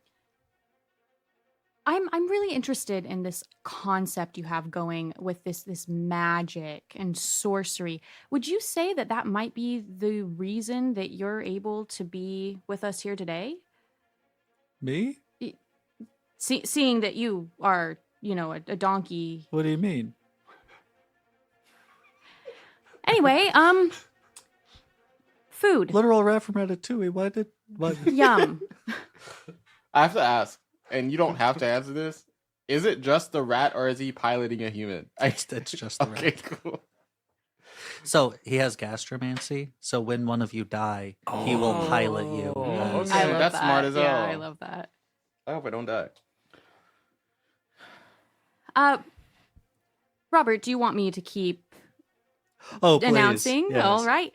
really interested in this concept you have going with this magic and sorcery. Would you say that might be the reason that you're able to be with us here today? Me? Seeing that you are, a donkey. What do you mean? Anyway, food. Literal rat from Ratatouille. What? Yum. I have to ask, and you don't have to answer this. Is it just the rat, or is he piloting a human? It's just the rat. Okay, cool. So he has gastromancy. So when one of you die, he will pilot you. Okay, I love that's that. smart as hell. Yeah, I love that. I hope I don't die. Robert, do you want me to keep Oh, please. announcing? Yes. All right.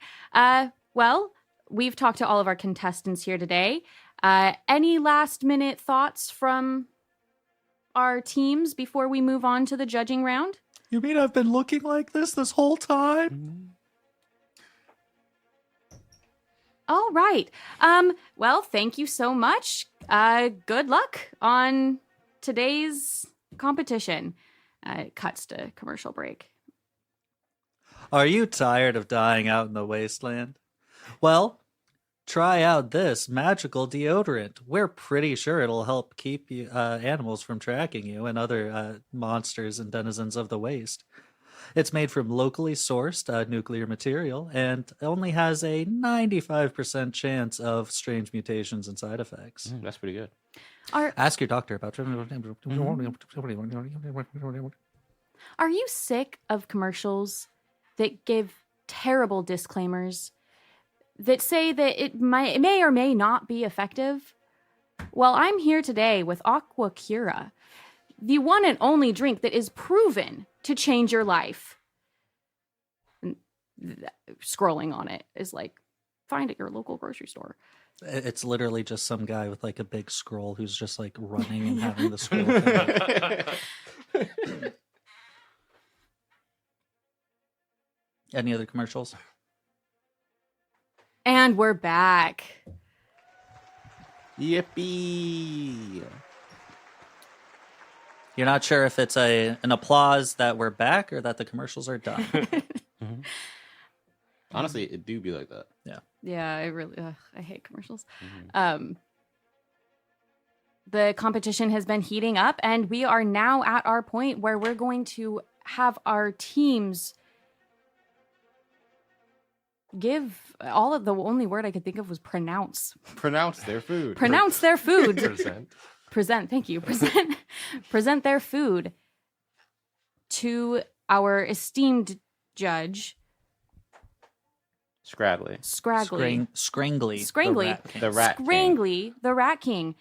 Well, we've talked to all of our contestants here today. Any last minute thoughts from our teams before we move on to the judging round? You mean I've been looking like this whole time? All right. Well, thank you so much. Good luck on today's competition. It cuts to commercial break. Are you tired of dying out in the wasteland? Well, Try out this magical deodorant. We're pretty sure it'll help keep you, animals from tracking you and other monsters and denizens of the waste. It's made from locally sourced nuclear material and only has a 95% chance of strange mutations and side effects. That's pretty good. Ask your doctor about. Are you sick of commercials that give terrible disclaimers that say that it may or may not be effective? Well, I'm here today with Aqua Cura, the one and only drink that is proven to change your life. And scrolling on it is like, find at your local grocery store. It's literally just some guy with like a big scroll who's just like running and having the scroll thing. Any other commercials? And we're back. Yippee! You're not sure if it's an applause that we're back or that the commercials are done. Honestly, it do be like that. Yeah, I hate commercials. The competition has been heating up, and we are now at our point where we're going to have our teams give all of the only word I could think of was pronounce. Pronounce their food. Pronounce their food. Present. Thank you. Present their food to our esteemed judge, Scradley. Scraggly. Scrangly. The Rat King. Scrangly, the Rat King.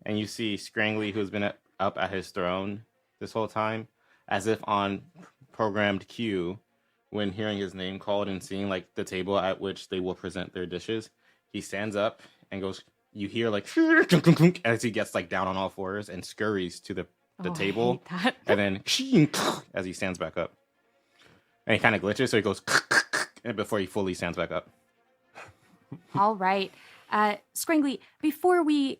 And you see Scrangly, who's been up at his throne this whole time, as if on programmed cue, when hearing his name called and seeing like the table at which they will present their dishes. He stands up and goes, you hear like as he gets like down on all fours and scurries to the table, I hate that. and then as he stands back up. And he kind of glitches, so he goes before he fully stands back up. All right. Scrangly, before we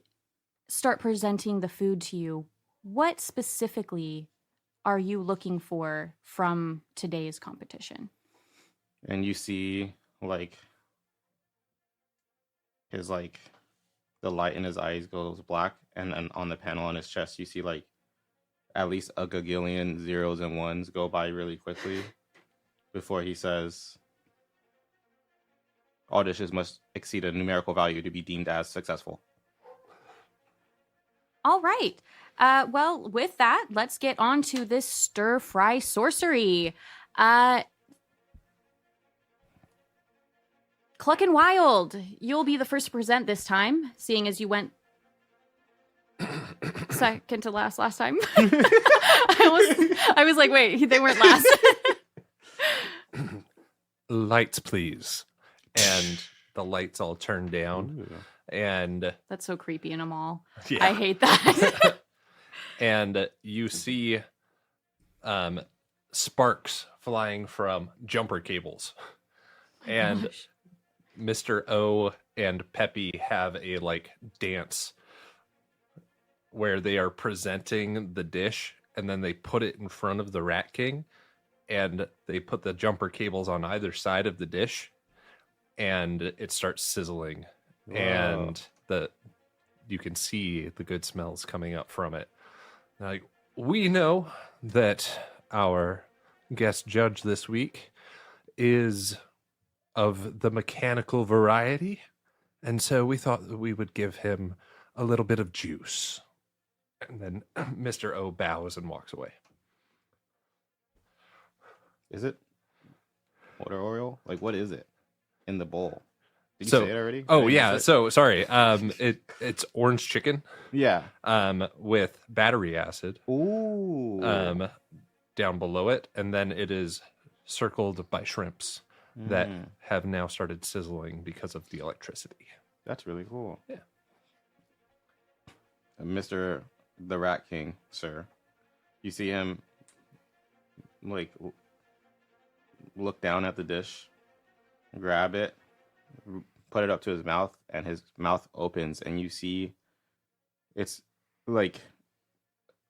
start presenting the food to you, what specifically are you looking for from today's competition? And you see like his like the light in his eyes goes black, and then on the panel on his chest you see like at least a gagillion zeros and ones go by really quickly before he says all dishes must exceed a numerical value to be deemed as successful. All right. Well, with that, let's get on to this stir-fry sorcery. Cluck and Wild, you'll be the first to present this time, seeing as you went second to last time. I was like, wait, they weren't last. Lights, please. And the lights all turn down. Ooh. And That's so creepy in a mall. yeah. I hate that. And you see sparks flying from jumper cables. And Gosh. Mr. O and Peppy have a like dance where they are presenting the dish, and then they put it in front of the Rat King, and they put the jumper cables on either side of the dish, and it starts sizzling. Whoa. And you can see the good smells coming up from it. Like, we know that our guest judge this week is of the mechanical variety, and so we thought that we would give him a little bit of juice. And then Mr. O bows and walks away. Is it water oil? Like, what is it in the bowl? Did you So- say it already? Oh Did I yeah, miss it? so sorry. It's orange chicken Yeah. with battery acid Ooh. down below it, and then it is circled by shrimps that have now started sizzling because of the electricity. That's really cool. Yeah. Mr. the Rat King, sir. You see him like look down at the dish, grab it, put it up to his mouth, and his mouth opens, and you see it's like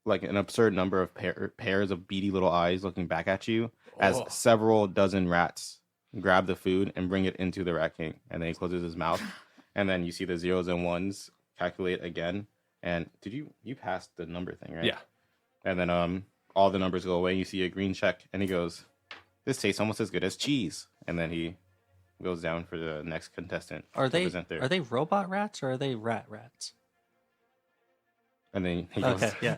an absurd number of pairs of beady little eyes looking back at you as Oh. several dozen rats grab the food and bring it into the Rat King, and then he closes his mouth, and then you see the zeros and ones calculate again. And you passed the number thing, right? Yeah. And then all the numbers go away. And you see a green check, and he goes, "This tastes almost as good as cheese." And then he goes down for the next contestant. Are to they present their- are they robot rats or are they rats? And then he goes, Okay, yeah.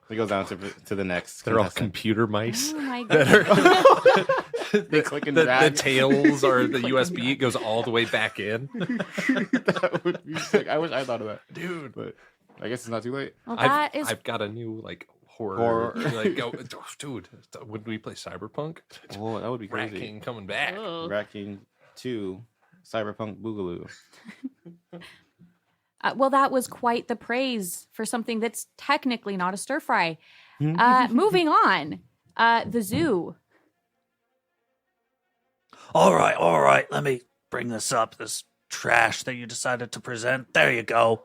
he goes down to the next. They're all contestant. computer mice. Oh my that god. are They click and the drag. tails are the Click and USB. drag. It goes all the way back in. That would be sick. I wish I thought of that, Dude. but I guess it's not too late. Well, I've, that is I've got a new like horror. Horror. Like, dude, when we play Cyberpunk, Oh, that would be Rat crazy. King coming back. Ugh. Rat King 2, Cyberpunk Boogaloo. Well, that was quite the praise for something that's technically not a stir fry. Moving on, the zoo. All right. Let me bring this up. This trash that you decided to present. There you go.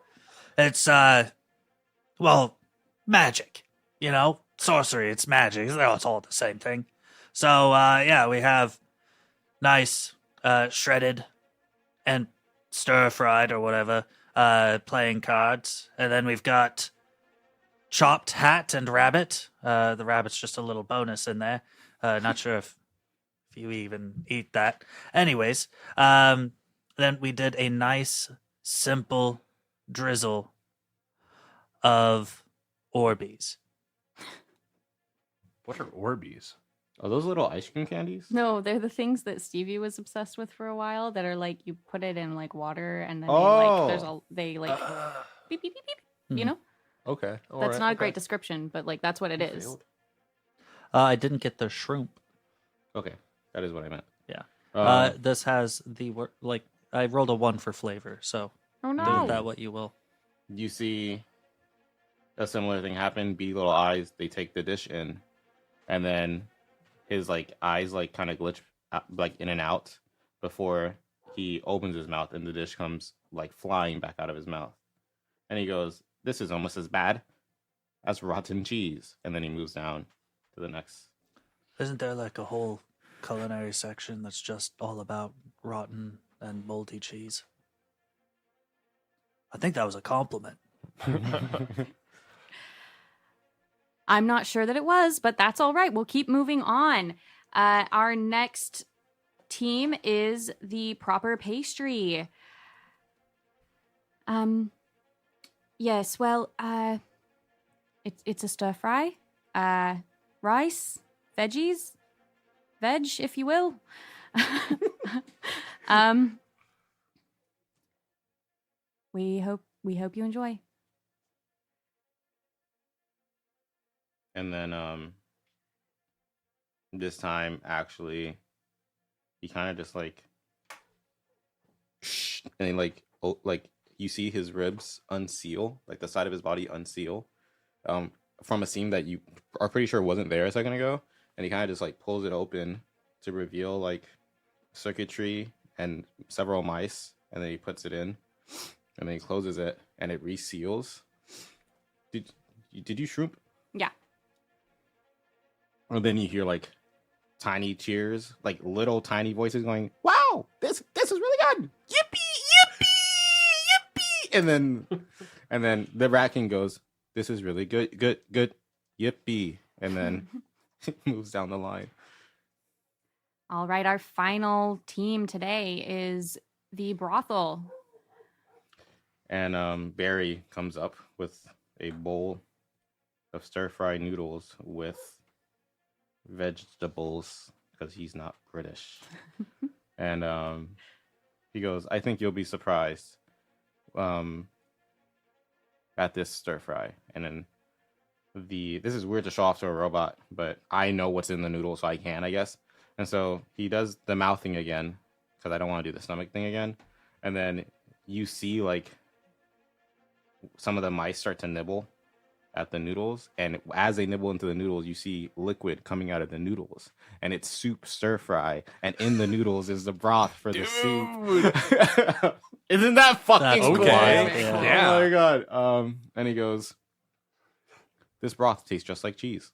It's well, magic. You know, sorcery. It's magic. It's all the same thing. So yeah, we have nice shredded and stir fried or whatever playing cards, and then we've got chopped hat and rabbit. The rabbit's just a little bonus in there. Not sure if you even eat that. Anyways, then we did a nice, simple drizzle of Orbeez. What are Orbeez? Are those little ice cream candies? No, they're the things that Stevie was obsessed with for a while. That are like you put it in like water, and then they beep beep beep beep. You know, Okay. all that's right, not a okay. great description, but like that's what it is. Failed. I didn't get the shroom. Okay, that is what I meant. Yeah. This has the like I rolled a 1 for flavor, so Oh do no! with that what you will. You see a similar thing happen. Bee little eyes. They take the dish in, and then his like eyes like kind of glitch like in and out before he opens his mouth, and the dish comes like flying back out of his mouth, and he goes, "This is almost as bad as rotten cheese." And then he moves down to the next. Isn't there like a whole culinary section that's just all about rotten and moldy cheese? I think that was a compliment. I'm not sure that it was, but that's all right. We'll keep moving on. Our next team is the proper pastry. Yes, well, it's a stir fry. Rice, veggies, veg, if you will. We hope you enjoy. And then this time actually he kind of just like and he like you see his ribs unseal, like the side of his body unseal from a seam that you are pretty sure wasn't there a second ago, and he kind of just like pulls it open to reveal like circuitry and several mice, and then he puts it in, and then he closes it and it reseals. Did you shroom? Yeah. And then you hear like tiny cheers, like little tiny voices going, "Wow, this is really good! Yippee, yippee, yippee!" And then the rat king goes, "This is really good, yippee!" And then it moves down the line. All right, our final team today is the brothel. And Barry comes up with a bowl of stir fry noodles with vegetables because he's not British. And he goes, "I think you'll be surprised at this stir fry." And then this is weird to show off to a robot, but I know what's in the noodle, so I can, I guess. And so he does the mouth thing again because I don't want to do the stomach thing again. And then you see like some of the mice start to nibble at the noodles, and as they nibble into the noodles, you see liquid coming out of the noodles, and it's soup stir fry, and in the noodles is the broth for the soup. Isn't that fucking That's cool? okay. Yeah. Oh my god. And he goes, "This broth tastes just like cheese."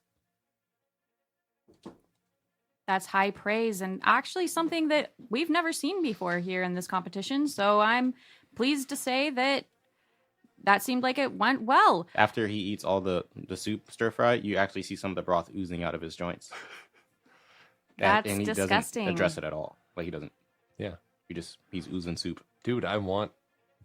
That's high praise and actually something that we've never seen before here in this competition. So I'm pleased to say that seemed like it went well. After he eats all the soup stir fry, you actually see some of the broth oozing out of his joints. That's and he disgusting. doesn't address it at all. Like he doesn't. Yeah. He's oozing soup. Dude, I want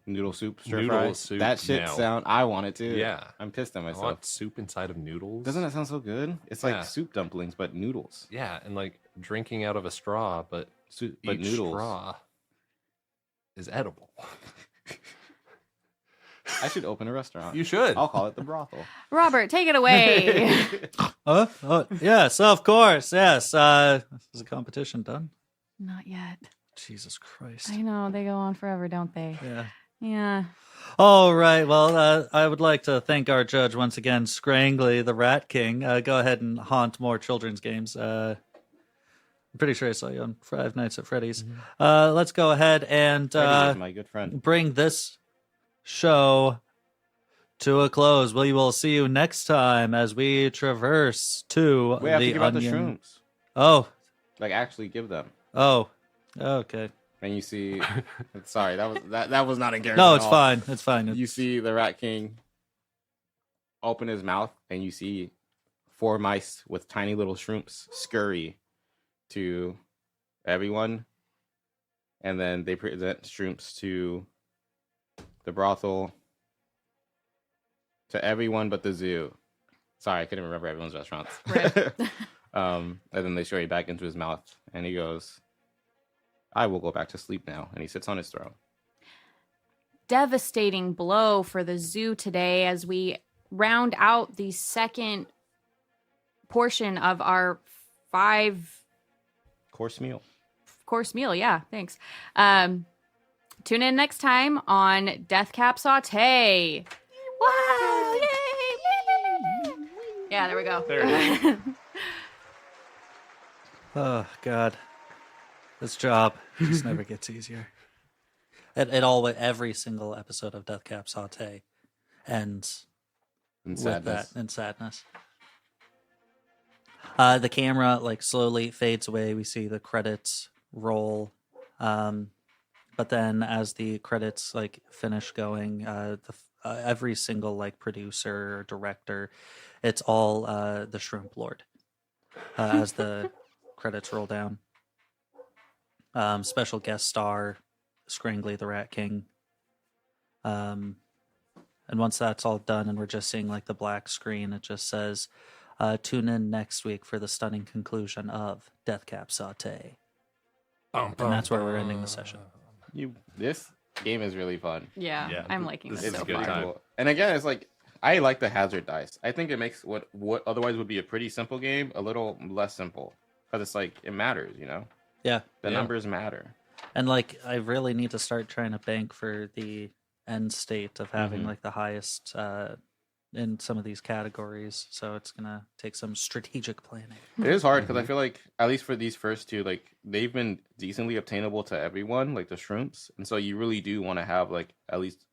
Noodle soup stir Noodle fry. soup That shit now. I want it too. Yeah. I'm pissed at I myself. want soup inside of noodles. Doesn't that sound so good? It's like Yeah. soup dumplings, but noodles. Yeah, and like drinking out of a straw, but Soup, but each noodles. straw is edible. I should open a restaurant. You should. I'll call it the brothel. Robert, take it away. Yes, of course. Yes. Is the competition done? Not yet. Jesus Christ. I know they go on forever, don't they? Yeah. Yeah. All right. Well, I would like to thank our judge once again, Scrangly, the Rat King. Go ahead and haunt more children's games. I'm pretty sure I saw you on Five Nights at Freddy's. Let's go ahead and Freddy is my good friend. bring this show to a close. We will see you next time as we traverse to We have to the give out the onion. shrooms. Oh, Like actually give them. okay. And you see, sorry, that was not in character. No, at it's all. fine. It's fine. You see the Rat King open his mouth, and you see 4 mice with tiny little shrimps scurry to everyone, and then they present shrimps to the brothel, to everyone but the zoo. Sorry, I couldn't remember everyone's restaurants. Right. And then they scurry back into his mouth, and he goes, "I will go back to sleep now," and he sits on his throne. Devastating blow for the zoo today as we round out the second portion of our 5-course meal. course meal. Yeah, thanks. Tune in next time on Death Cap Saute. Wow! Yay! Yeah, there we go. There it Oh God, this job just never gets easier. Every single episode of Death Cap Saute ends And with sadness. that in sadness. The camera like slowly fades away. We see the credits roll, but then as the credits like finish going, every single like producer or director, it's all the Shrimp Lord as the credits roll down. Special guest star, Scrangly the Rat King. And once that's all done and we're just seeing like the black screen, it just says, tune in next week for the stunning conclusion of Death Cap Saute. And that's where we're ending the session. This game is really fun. Yeah, Yeah, I'm liking this this is so a good far. time. Cool. And again, it's like I like the hazard dice. I think it makes what otherwise would be a pretty simple game a little less simple because it's like it matters, you know. Yeah. The Yeah. numbers matter. And like, I really need to start trying to bank for the end state of having Mhm. like the highest in some of these categories. So it's gonna take some strategic planning. It is hard because I feel like at least for these first two, like they've been decently obtainable to everyone, like the shrimps, and so you really do want to have like at least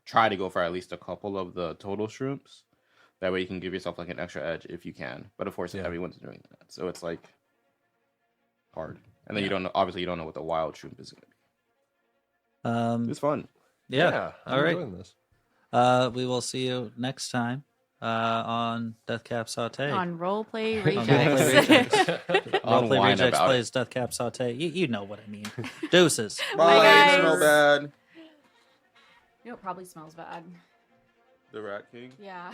try to go for at least a couple of the total shrimps. That way you can give yourself like an extra edge if you can. But of course, Yeah. everyone's doing that, so it's like hard. And then you don't know. Obviously, you don't know what the wild shrimp is going to be. It's fun. Yeah. I'm All right. enjoying this. We will see you next time on Death Cap Saute. On Roleplay On Roleplay Rejects. Rejects. On Roleplay Wine Rejects About It. plays Death Cap Saute. You know what I mean. Deuces. Bye, guys. Smell bad. You know, it probably smells bad. The Rat King. Yeah.